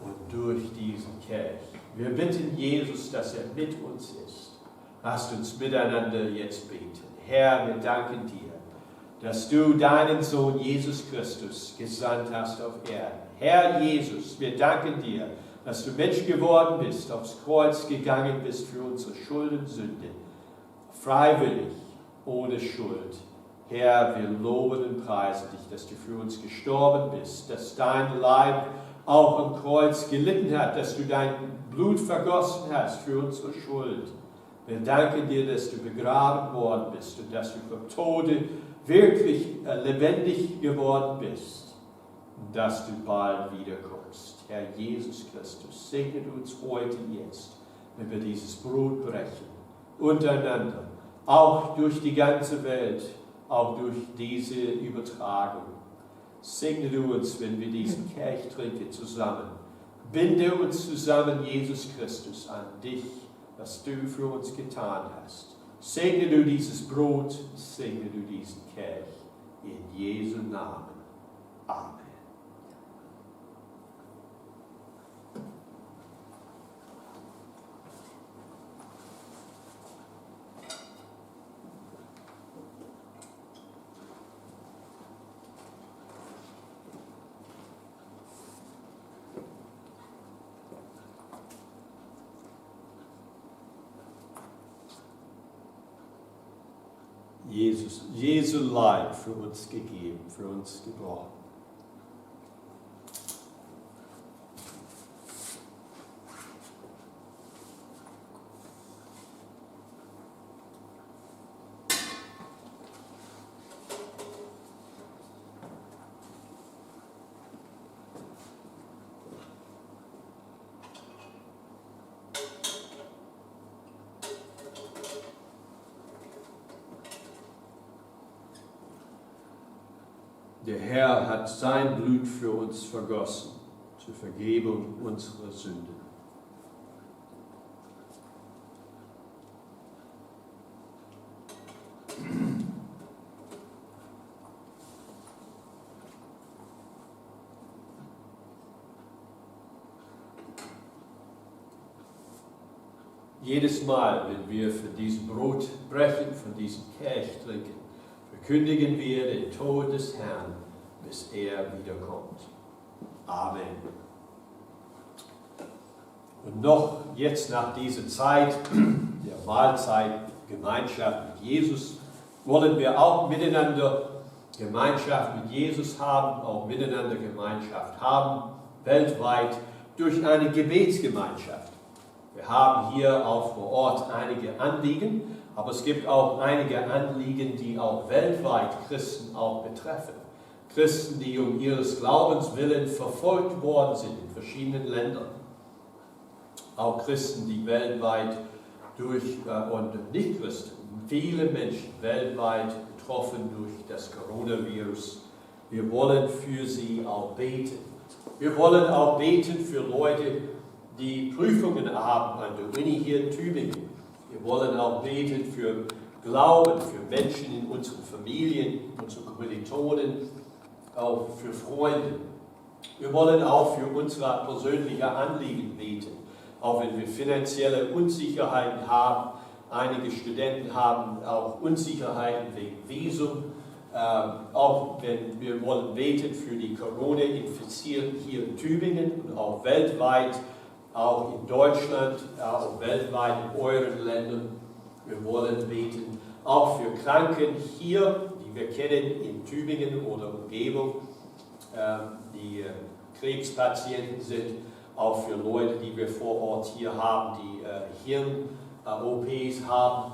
und durch diesen Kelch. Wir bitten Jesus, dass er mit uns ist. Lasst uns miteinander jetzt beten. Herr, wir danken dir, dass du deinen Sohn Jesus Christus gesandt hast auf Erden. Herr Jesus, wir danken dir, dass du Mensch geworden bist, aufs Kreuz gegangen bist für unsere Schuld und Sünde. Freiwillig, ohne Schuld. Herr, wir loben und preisen dich, dass du für uns gestorben bist, dass dein Leib auch am Kreuz gelitten hat, dass du dein Blut vergossen hast für unsere Schuld. Wir danken dir, dass du begraben worden bist und dass du vom Tode wirklich lebendig geworden bist und dass du bald wiederkommst. Herr Jesus Christus, segne uns heute jetzt, wenn wir dieses Brot brechen, untereinander, auch durch die ganze Welt, auch durch diese Übertragung. Segne du uns, wenn wir diesen Kelch trinken, zusammen. Binde uns zusammen, Jesus Christus, an dich, was du für uns getan hast. Segne du dieses Brot, segne du diesen Kelch. In Jesu Namen. Amen. Jesu Leib für uns gegeben, für uns gebrochen. Der Herr hat sein Blut für uns vergossen, zur Vergebung unserer Sünden. Jedes Mal, wenn wir von diesem Brot brechen, von diesem Kelch trinken, verkündigen wir den Tod des Herrn, bis er wiederkommt. Amen. Und noch jetzt nach dieser Zeit der Mahlzeit, Gemeinschaft mit Jesus, wollen wir auch miteinander Gemeinschaft mit Jesus haben, auch miteinander Gemeinschaft haben, weltweit durch eine Gebetsgemeinschaft. Wir haben hier auch vor Ort einige Anliegen, aber es gibt auch einige Anliegen, die auch weltweit Christen auch betreffen. Christen, die um ihres Glaubens willen verfolgt worden sind in verschiedenen Ländern. Auch Christen, die weltweit und Nicht-Christen, viele Menschen weltweit betroffen durch das Coronavirus. Wir wollen für sie auch beten. Wir wollen auch beten für Leute, die Prüfungen haben an der Uni hier in Tübingen. Wir wollen auch beten für Glauben, für Menschen in unseren Familien, unsere Kommilitonen, auch für Freunde. Wir wollen auch für unsere persönlichen Anliegen beten, auch wenn wir finanzielle Unsicherheiten haben. Einige Studenten haben auch Unsicherheiten wegen Visum. Auch wenn wir wollen beten für die Corona-Infizierten hier in Tübingen und auch weltweit, auch in Deutschland, auch weltweit in euren Ländern. Wir wollen beten auch für Kranken hier, die wir kennen in Tübingen oder Umgebung, die Krebspatienten sind, auch für Leute, die wir vor Ort hier haben, die Hirn-OPs haben.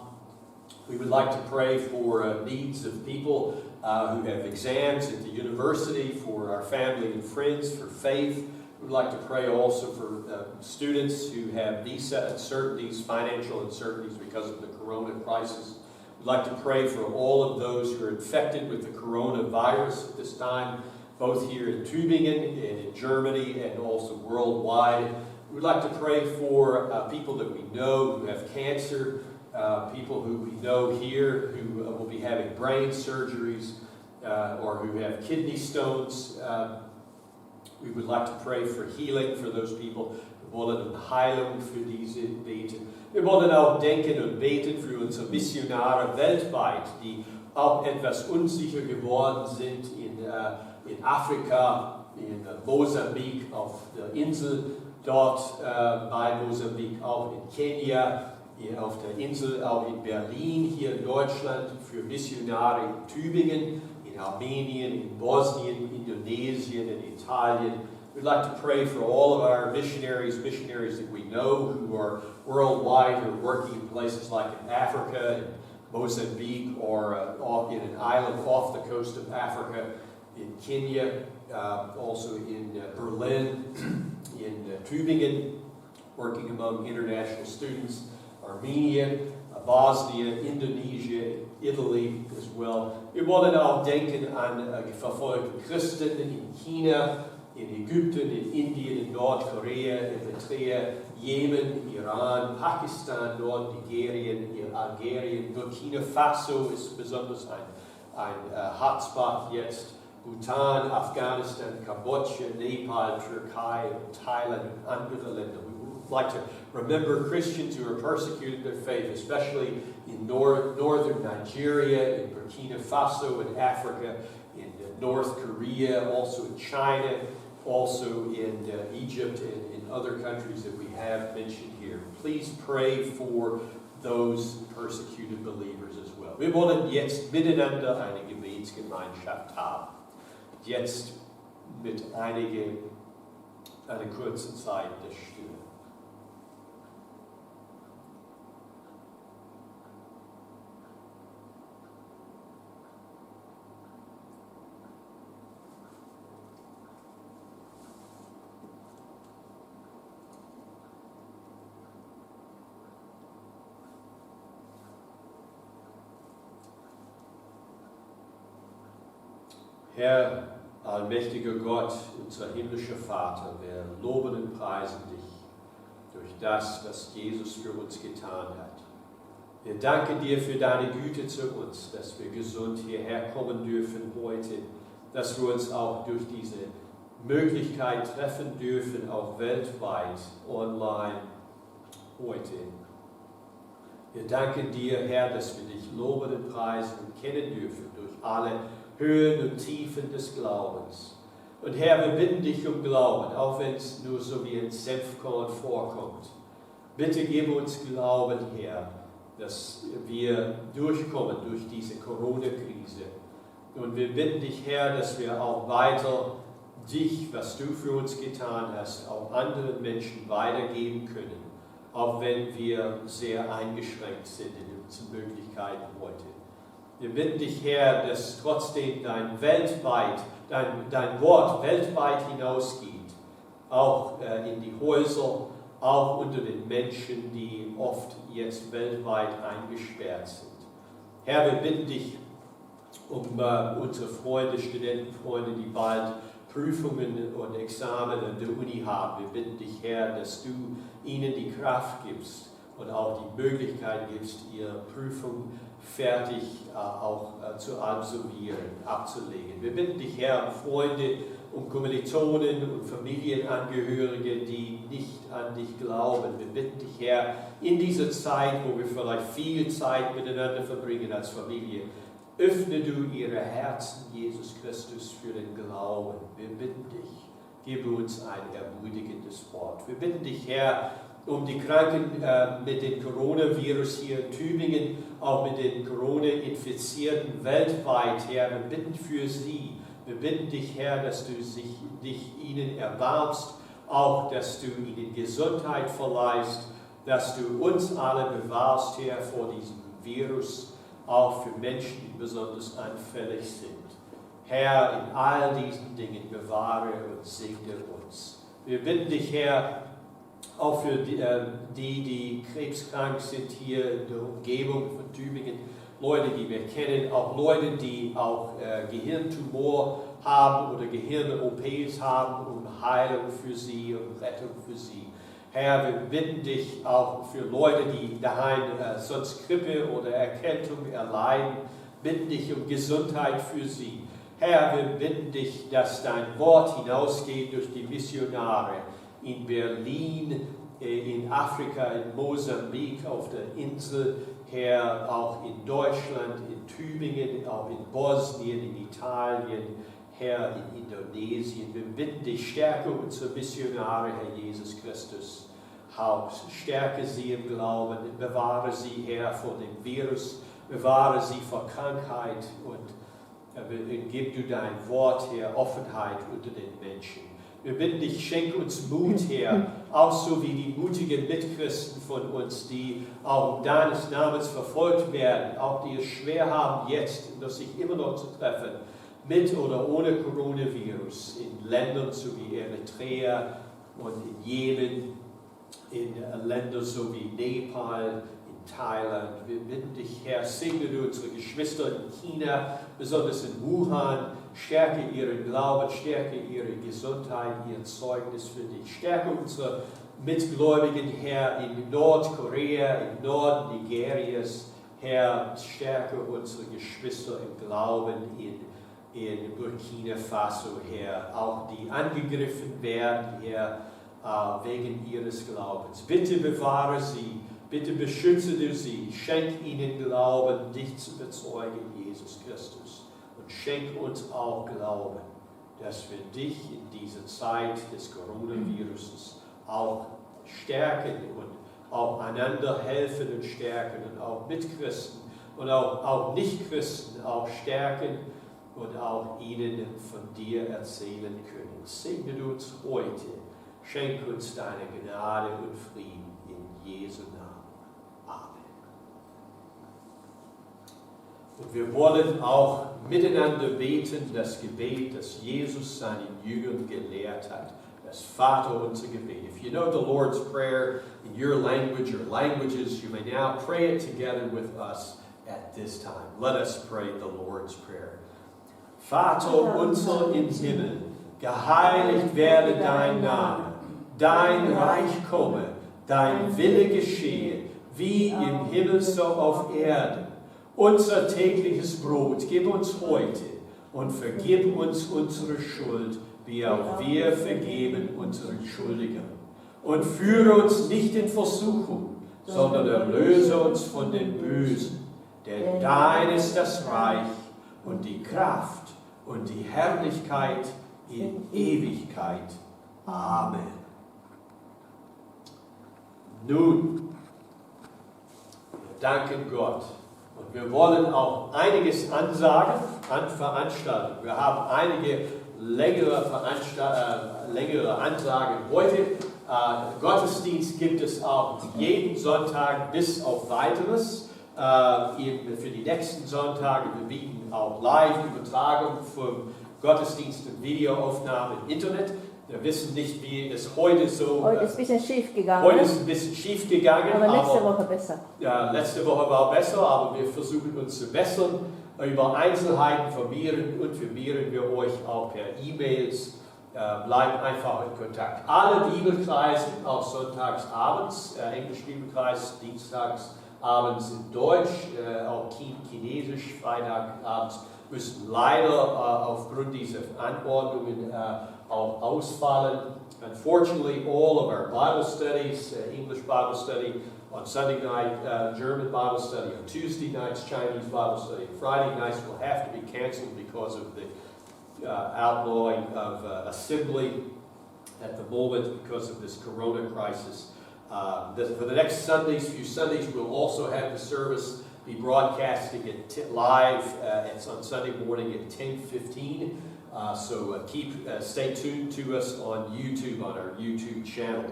We would like to pray for needs of people who have exams at the university, for our family and friends, for faith. We would like to pray also for students who have visa uncertainties, financial uncertainties because of the corona crisis. We'd like to pray for all of those who are infected with the coronavirus at this time, both here in Tübingen and in Germany and also worldwide. We'd like to pray for people that we know who have cancer, people who we know here who will be having brain surgeries or who have kidney stones. We would like to pray for healing for those people. Wir wollen Heilung für diese beten. Wir wollen auch denken und beten für unsere Missionare weltweit, die auch etwas unsicher geworden sind in Afrika, in Mosambik, auf der Insel dort bei Mosambik, auch in Kenia, hier auf der Insel, auch in Berlin, hier in Deutschland, für Missionare in Tübingen, in Armenien, in Bosnien, Indonesien, and Italien. We'd like to pray for all of our missionaries that we know who are worldwide, who are working in places like in Africa, in Mozambique, or in an island off the coast of Africa, in Kenya, also in Berlin, in Tübingen, working among international students, Armenia, Bosnia, Indonesia, Italy as well. Wir wollen auch denken an verfolgte Christen in China, in Ägypten, in Indien, in Nordkorea, Eritrea, Jemen, Iran, Pakistan, Nordnigerien, Algerien, Burkina Faso ist besonders ein Hotspot jetzt. Bhutan, Afghanistan, Kambodscha, Nepal, Türkei, Thailand, and andere Länder. We would like to remember Christians who are persecuted in their faith, especially in northern Nigeria, in Burkina Faso, in Africa, in North Korea, also in China, also in Egypt, and in other countries that we have mentioned here. Please pray for those persecuted believers as well. Wir wollen jetzt miteinander eine Gebetsgemeinschaft haben. Jetzt mit einer kurzen Zeit der Stille. Herr, allmächtiger Gott, unser himmlischer Vater, wir loben und preisen dich durch das, was Jesus für uns getan hat. Wir danken dir für deine Güte zu uns, dass wir gesund hierher kommen dürfen heute, dass wir uns auch durch diese Möglichkeit treffen dürfen, auch weltweit, online, heute. Wir danken dir, Herr, dass wir dich loben und preisen und kennen dürfen durch alle Höhen und Tiefen des Glaubens. Und Herr, wir bitten dich um Glauben, auch wenn es nur so wie ein Senfkorn vorkommt. Bitte gib uns Glauben, Herr, dass wir durchkommen durch diese Corona-Krise. Und wir bitten dich, Herr, dass wir auch weiter dich, was du für uns getan hast, auch anderen Menschen weitergeben können, auch wenn wir sehr eingeschränkt sind in unseren Möglichkeiten heute. Wir bitten dich, Herr, dass trotzdem dein Wort weltweit hinausgeht, auch in die Häuser, auch unter den Menschen, die oft jetzt weltweit eingesperrt sind. Herr, wir bitten dich um unsere Freunde, Studentenfreunde, die bald Prüfungen und Examen an der Uni haben. Wir bitten dich, Herr, dass du ihnen die Kraft gibst und auch die Möglichkeit gibst, ihre Prüfung fertig zu absolvieren, abzulegen. Wir bitten dich, Herr, um Freunde, um Kommilitonen und Familienangehörige, die nicht an dich glauben. Wir bitten dich, Herr, in dieser Zeit, wo wir vielleicht viel Zeit miteinander verbringen als Familie, öffne du ihre Herzen, Jesus Christus, für den Glauben. Wir bitten dich, gib uns ein ermutigendes Wort. Wir bitten dich, Herr, um die Kranken mit dem Coronavirus hier in Tübingen, auch mit den Corona-Infizierten weltweit, Herr. Wir bitten für sie. Wir bitten dich, Herr, dass du dich ihnen erbarmst, auch dass du ihnen Gesundheit verleihst, dass du uns alle bewahrst, Herr, vor diesem Virus, auch für Menschen, die besonders anfällig sind. Herr, in all diesen Dingen bewahre und segne uns. Wir bitten dich, Herr, auch für die krebskrank sind hier in der Umgebung von Tübingen, Leute, die wir kennen, auch Leute, die auch Gehirntumor haben oder Gehirn-OPs haben, um Heilung für sie und Rettung für sie. Herr, wir bitten dich auch für Leute, die daheim sonst Grippe oder Erkältung erleiden, bitten dich um Gesundheit für sie. Herr, wir bitten dich, dass dein Wort hinausgeht durch die Missionare in Berlin, in Afrika, in Mosambik, auf der Insel, Herr, auch in Deutschland, in Tübingen, auch in Bosnien, in Italien, Herr, in Indonesien. Wir bitten dich, stärke unsere Missionare, Herr Jesus Christus. Stärke sie im Glauben, bewahre sie, Herr, vor dem Virus, bewahre sie vor Krankheit und gib du dein Wort, Herr, Offenheit unter den Menschen. Wir bitten dich, schenk uns Mut, Herr, auch so wie die mutigen Mitchristen von uns, die auch um deines Namens verfolgt werden, auch die es schwer haben jetzt, sich immer noch zu treffen, mit oder ohne Coronavirus, in Ländern so wie Eritrea und in Jemen, in Ländern so wie Nepal, in Thailand. Wir bitten dich, Herr, segne du unsere Geschwister in China, besonders in Wuhan, stärke ihren Glauben, stärke ihre Gesundheit, ihr Zeugnis für dich. Stärke unsere Mitgläubigen, Herr, in Nordkorea, im Norden Nigerias. Herr, stärke unsere Geschwister im Glauben in Burkina Faso, Herr, auch die angegriffen werden, Herr, wegen ihres Glaubens. Bitte bewahre sie, bitte beschütze du sie, schenk ihnen Glauben, dich zu bezeugen, Jesus Christus. Und schenk uns auch Glauben, dass wir dich in dieser Zeit des Coronaviruses auch stärken und auch einander helfen und stärken und auch Mitchristen und auch Nichtchristen auch stärken und auch ihnen von dir erzählen können. Segne du uns heute, schenk uns deine Gnade und Frieden in Jesu Namen. Amen. Und wir wollen auch miteinander beten, das Gebet, das Jesus seinen Jüngern gelehrt hat, das Vaterunser Gebet. If you know the Lord's Prayer in your language or languages, you may now pray it together with us at this time. Let us pray the Lord's Prayer. Vater unser im Himmel, geheiligt werde dein Name, dein Reich komme, dein Wille geschehe, wie im Himmel so auf Erden. Unser tägliches Brot gib uns heute und vergib uns unsere Schuld, wie auch wir vergeben unseren Schuldigern. Und führe uns nicht in Versuchung, sondern erlöse uns von den Bösen. Denn dein ist das Reich und die Kraft und die Herrlichkeit in Ewigkeit. Amen. Nun, wir danken Gott und wir wollen auch einiges ansagen an Veranstaltungen. Wir haben einige längere Ansagen heute. Gottesdienst gibt es auch jeden Sonntag bis auf Weiteres. Eben für die nächsten Sonntage. Wir bieten auch Live-Übertragung vom Gottesdienst und Videoaufnahmen im Internet. Wir wissen nicht, wie es heute so... Heute ist ein bisschen schief gegangen. Heute ist ein bisschen schief gegangen. Aber letzte Woche besser. Ja, letzte Woche war besser, aber wir versuchen uns zu bessern. Über Einzelheiten vermehren wir euch auch per E-Mails. Bleibt einfach in Kontakt. Alle Bibelkreise, auch sonntags abends, Englisch Bibelkreis, dienstags abends in Deutsch, auch Chinesisch, Freitagabends, müssen leider aufgrund dieser Anordnungen auch ausfallen. Unfortunately, all of our Bible studies, English Bible study on Sunday night, German Bible study on Tuesday nights, Chinese Bible study on Friday nights will have to be canceled because of the outlawing of assembly at the moment because of this corona crisis. For the next few Sundays, we'll also have the service be broadcasting live. It's on Sunday morning at 10:15. So stay tuned to us on YouTube, on our YouTube channel.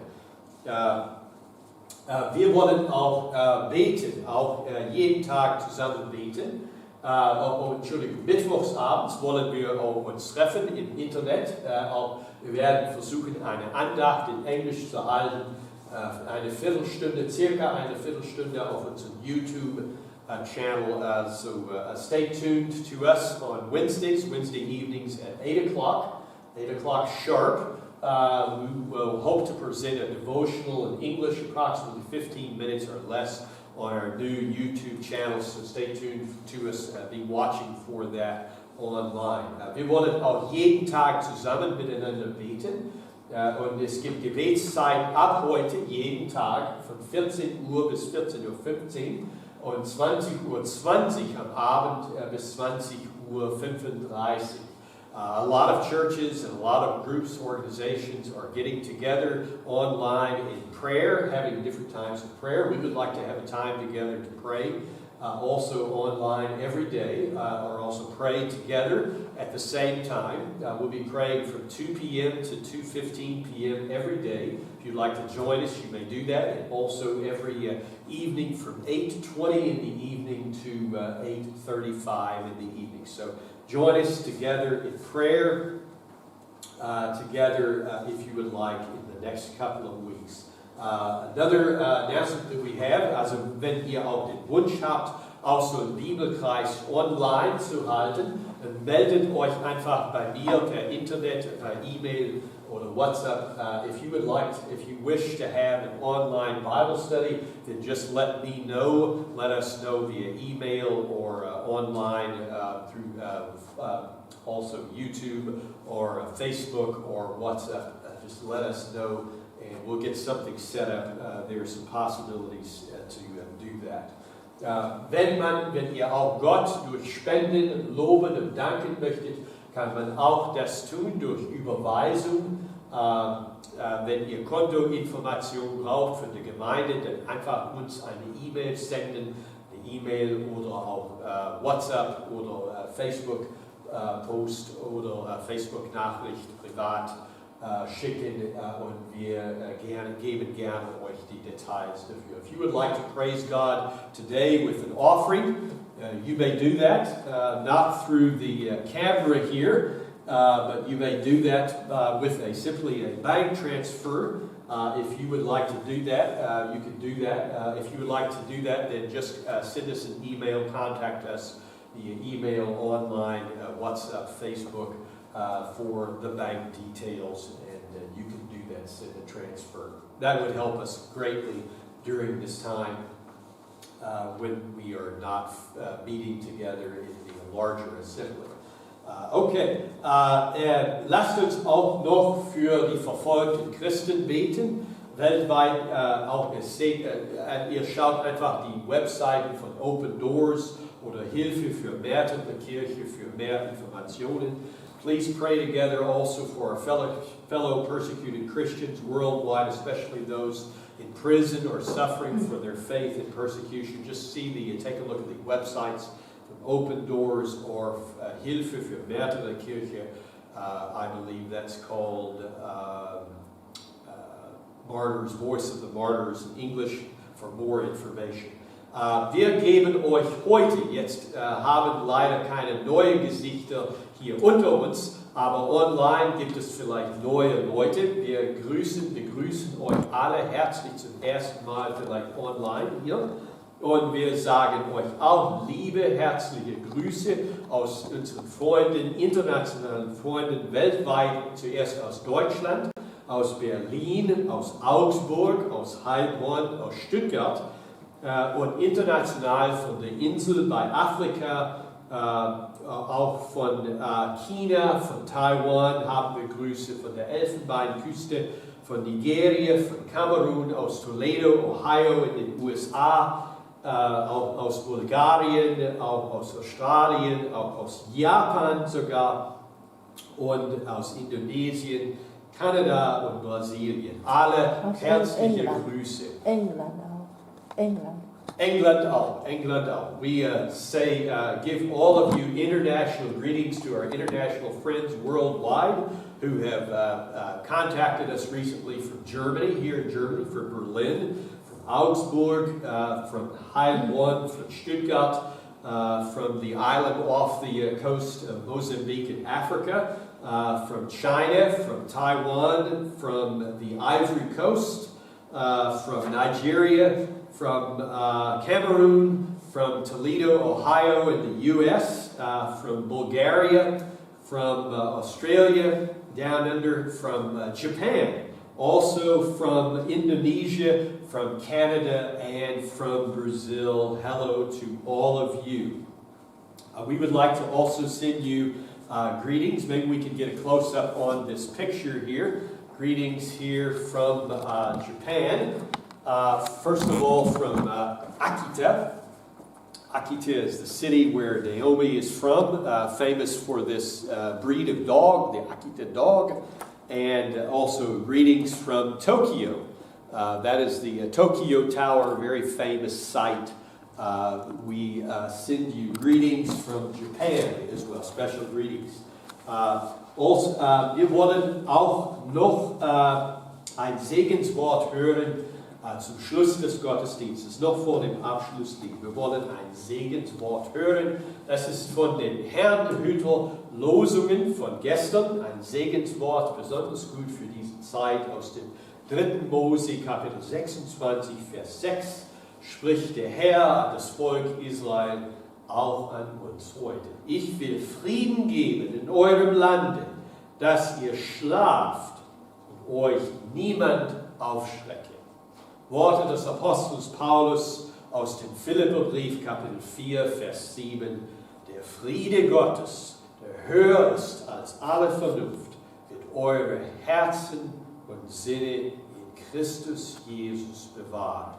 Wir wollen auch beten, auch jeden Tag zusammen beten. Mittwochsabends wollen wir auch uns treffen im Internet. Wir werden versuchen, eine Andacht in Englisch zu halten. Circa eine Viertelstunde auf unserem YouTube-Channel. So stay tuned to us on Wednesday evenings at 8 o'clock sharp. We will hope to present a devotional in English, approximately 15 minutes or less, on our new YouTube channel. So stay tuned to us. Be watching for that online. Wir wollen auch jeden Tag zusammen miteinander beten. Und es gibt Gebetszeit ab heute jeden Tag von 14 Uhr bis 14:15 Uhr und 20:20 Uhr am Abend bis 20:35 Uhr. A lot of churches and a lot of groups, organizations are getting together online in prayer, having different times of prayer. We would like to have a time together to pray. Also online every day, or also pray together at the same time. We'll be praying from 2 p.m. to 2:15 p.m. every day. If you'd like to join us, you may do that. And also every evening from 8:20 in the evening to 8:35 in the evening. So join us together in prayer, if you would like, in the next couple of weeks. Another announcement that we have, also wenn ihr auch den Wunsch habt, auch so einen Bibelkreis online zu halten, dann meldet euch einfach bei mir per Internet, per E-Mail oder WhatsApp. If you wish to have an online Bible study, then just let me know. Let us know via email or online through also YouTube or Facebook or WhatsApp. Just let us know. And we'll get something set up. There are some possibilities to do that. Wenn ihr auch Gott durch Spenden loben und danken möchtet, kann man auch das tun durch Überweisung. Wenn ihr Kontoinformationen braucht von der Gemeinde, dann einfach uns eine E-Mail senden. Eine E-Mail oder auch WhatsApp oder Facebook-Post oder Facebook-Nachricht privat schicken und wir geben gerne euch die Details dafür. If you would like to praise God today with an offering, you may do that, not through the camera here, but you may do that with simply a bank transfer. If you would like to do that, you can do that. If you would like to do that, then just send us an email, contact us via email, online, WhatsApp, Facebook, for the bank details, and you can do that, send a transfer. That would help us greatly during this time when we are not meeting together in the larger assembly. Lasst uns auch noch für die verfolgten Christen beten. weltweit auch ihr schaut einfach die Webseiten von Open Doors oder Hilfe für Märtyrer Kirche für mehr Informationen. Please pray together also for our fellow persecuted Christians worldwide, especially those in prison or suffering for their faith and persecution. Just take a look at the websites from Open Doors or Hilfe für Märtyrer Kirche. I believe that's called Martyrs, Voice of the Martyrs in English for more information. Wir geben euch heute, jetzt haben leider keine neuen Gesichter hier unter uns, aber online gibt es vielleicht neue Leute. Wir begrüßen euch alle herzlich zum ersten Mal, vielleicht online hier. Und wir sagen euch auch liebe, herzliche Grüße aus unseren Freunden, internationalen Freunden weltweit, zuerst aus Deutschland, aus Berlin, aus Augsburg, aus Heilbronn, aus Stuttgart und international von der Insel bei Afrika, auch von China, von Taiwan haben wir Grüße, von der Elfenbeinküste, von Nigeria, von Kamerun, aus Toledo, Ohio in den USA, auch aus Bulgarien, auch aus Australien, auch aus Japan sogar und aus Indonesien, Kanada und Brasilien. Alle Aus herzliche England. Grüße. England auch. England auch. We give all of you international greetings to our international friends worldwide who have contacted us recently from Germany, here in Germany, from Berlin, from Augsburg, from Heilbronn, from Stuttgart, from the island off the coast of Mozambique in Africa, from China, from Taiwan, from the Ivory Coast, from Nigeria, from Cameroon, from Toledo, Ohio in the U.S., from Bulgaria, from Australia, down under from Japan, also from Indonesia, from Canada, and from Brazil. Hello to all of you. We would like to also send you greetings. Maybe we can get a close-up on this picture here. Greetings here from Japan. First of all, from Akita. Akita is the city where Naomi is from, famous for this breed of dog, the Akita dog. And also greetings from Tokyo. That is the Tokyo Tower, very famous site. We send you greetings from Japan as well, special greetings. Wir wollen auch noch ein Segenswort hören zum Schluss des Gottesdienstes, noch vor dem Abschlusslied. Wir wollen ein Segenswort hören. Das ist von den Herrnhüter Losungen von gestern, ein Segenswort, besonders gut für diese Zeit aus dem 3. Mose, Kapitel 26, Vers 6. Spricht der Herr an das Volk Israel, auch an uns heute. Ich will Frieden geben in eurem Lande, dass ihr schlaft und euch niemand aufschrecke. Worte des Apostels Paulus aus dem Philipperbrief, Kapitel 4, Vers 7. Der Friede Gottes, der höher ist als alle Vernunft, wird eure Herzen und Sinne in Christus Jesus bewahren.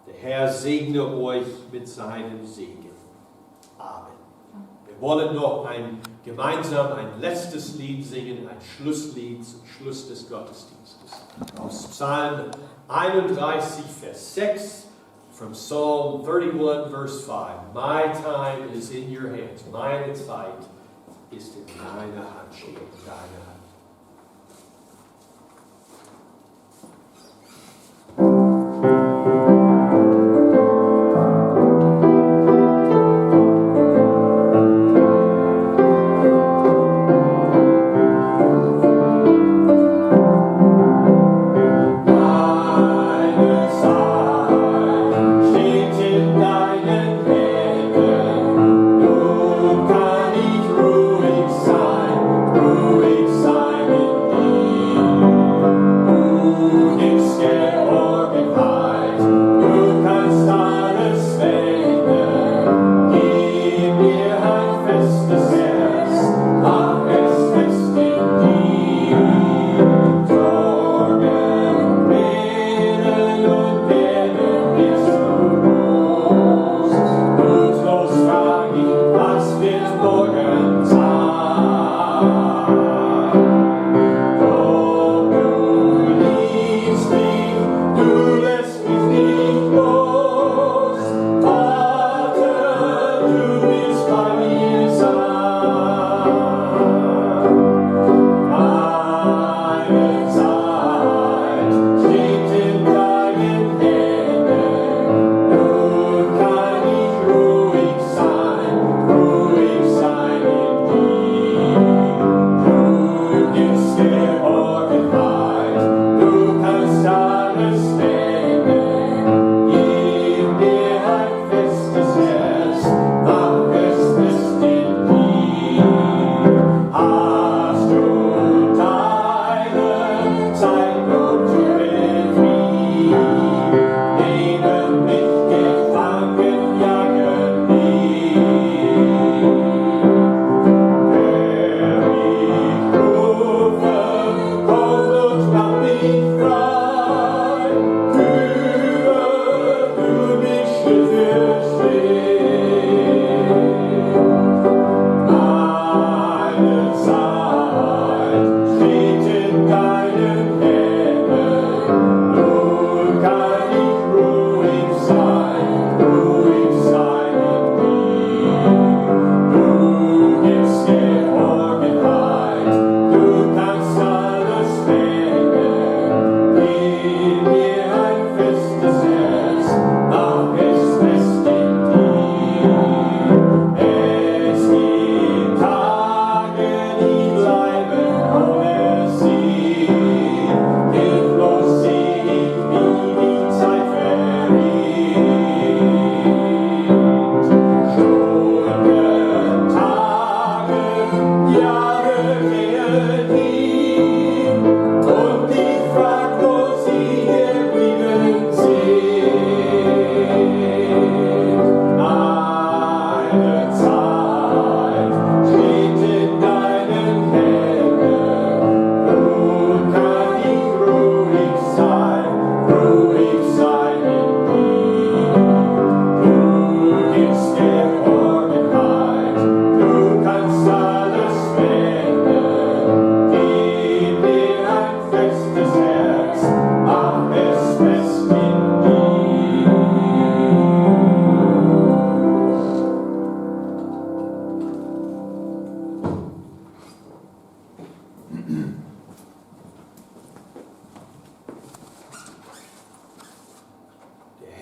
Der Herr segne euch mit seinem Segen. Amen. Wir wollen noch gemeinsam ein letztes Lied singen, ein Schlusslied zum Schluss des Gottesdienstes. Aus Psalm 31, Vers 6, from Psalm 31, verse 5. My time is in your hands. Meine Zeit ist in deiner Hand, steht in deiner Hand. Ruhig sein,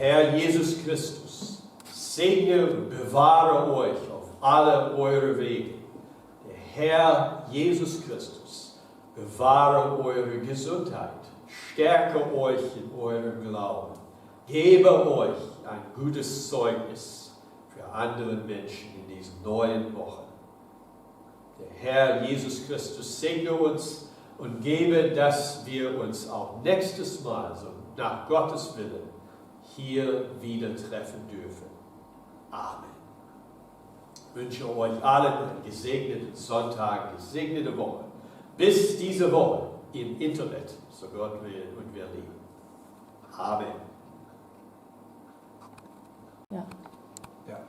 Herr Jesus Christus segne und bewahre euch auf alle eure Wege. Der Herr Jesus Christus bewahre eure Gesundheit, stärke euch in eurem Glauben, gebe euch ein gutes Zeugnis für andere Menschen in diesen neuen Wochen. Der Herr Jesus Christus segne uns und gebe, dass wir uns auch nächstes Mal, so nach Gottes Willen, hier wieder treffen dürfen. Amen. Ich wünsche euch allen einen gesegneten Sonntag, gesegnete Woche. Bis diese Woche im Internet, so Gott will und wir leben. Amen. Ja. Ja.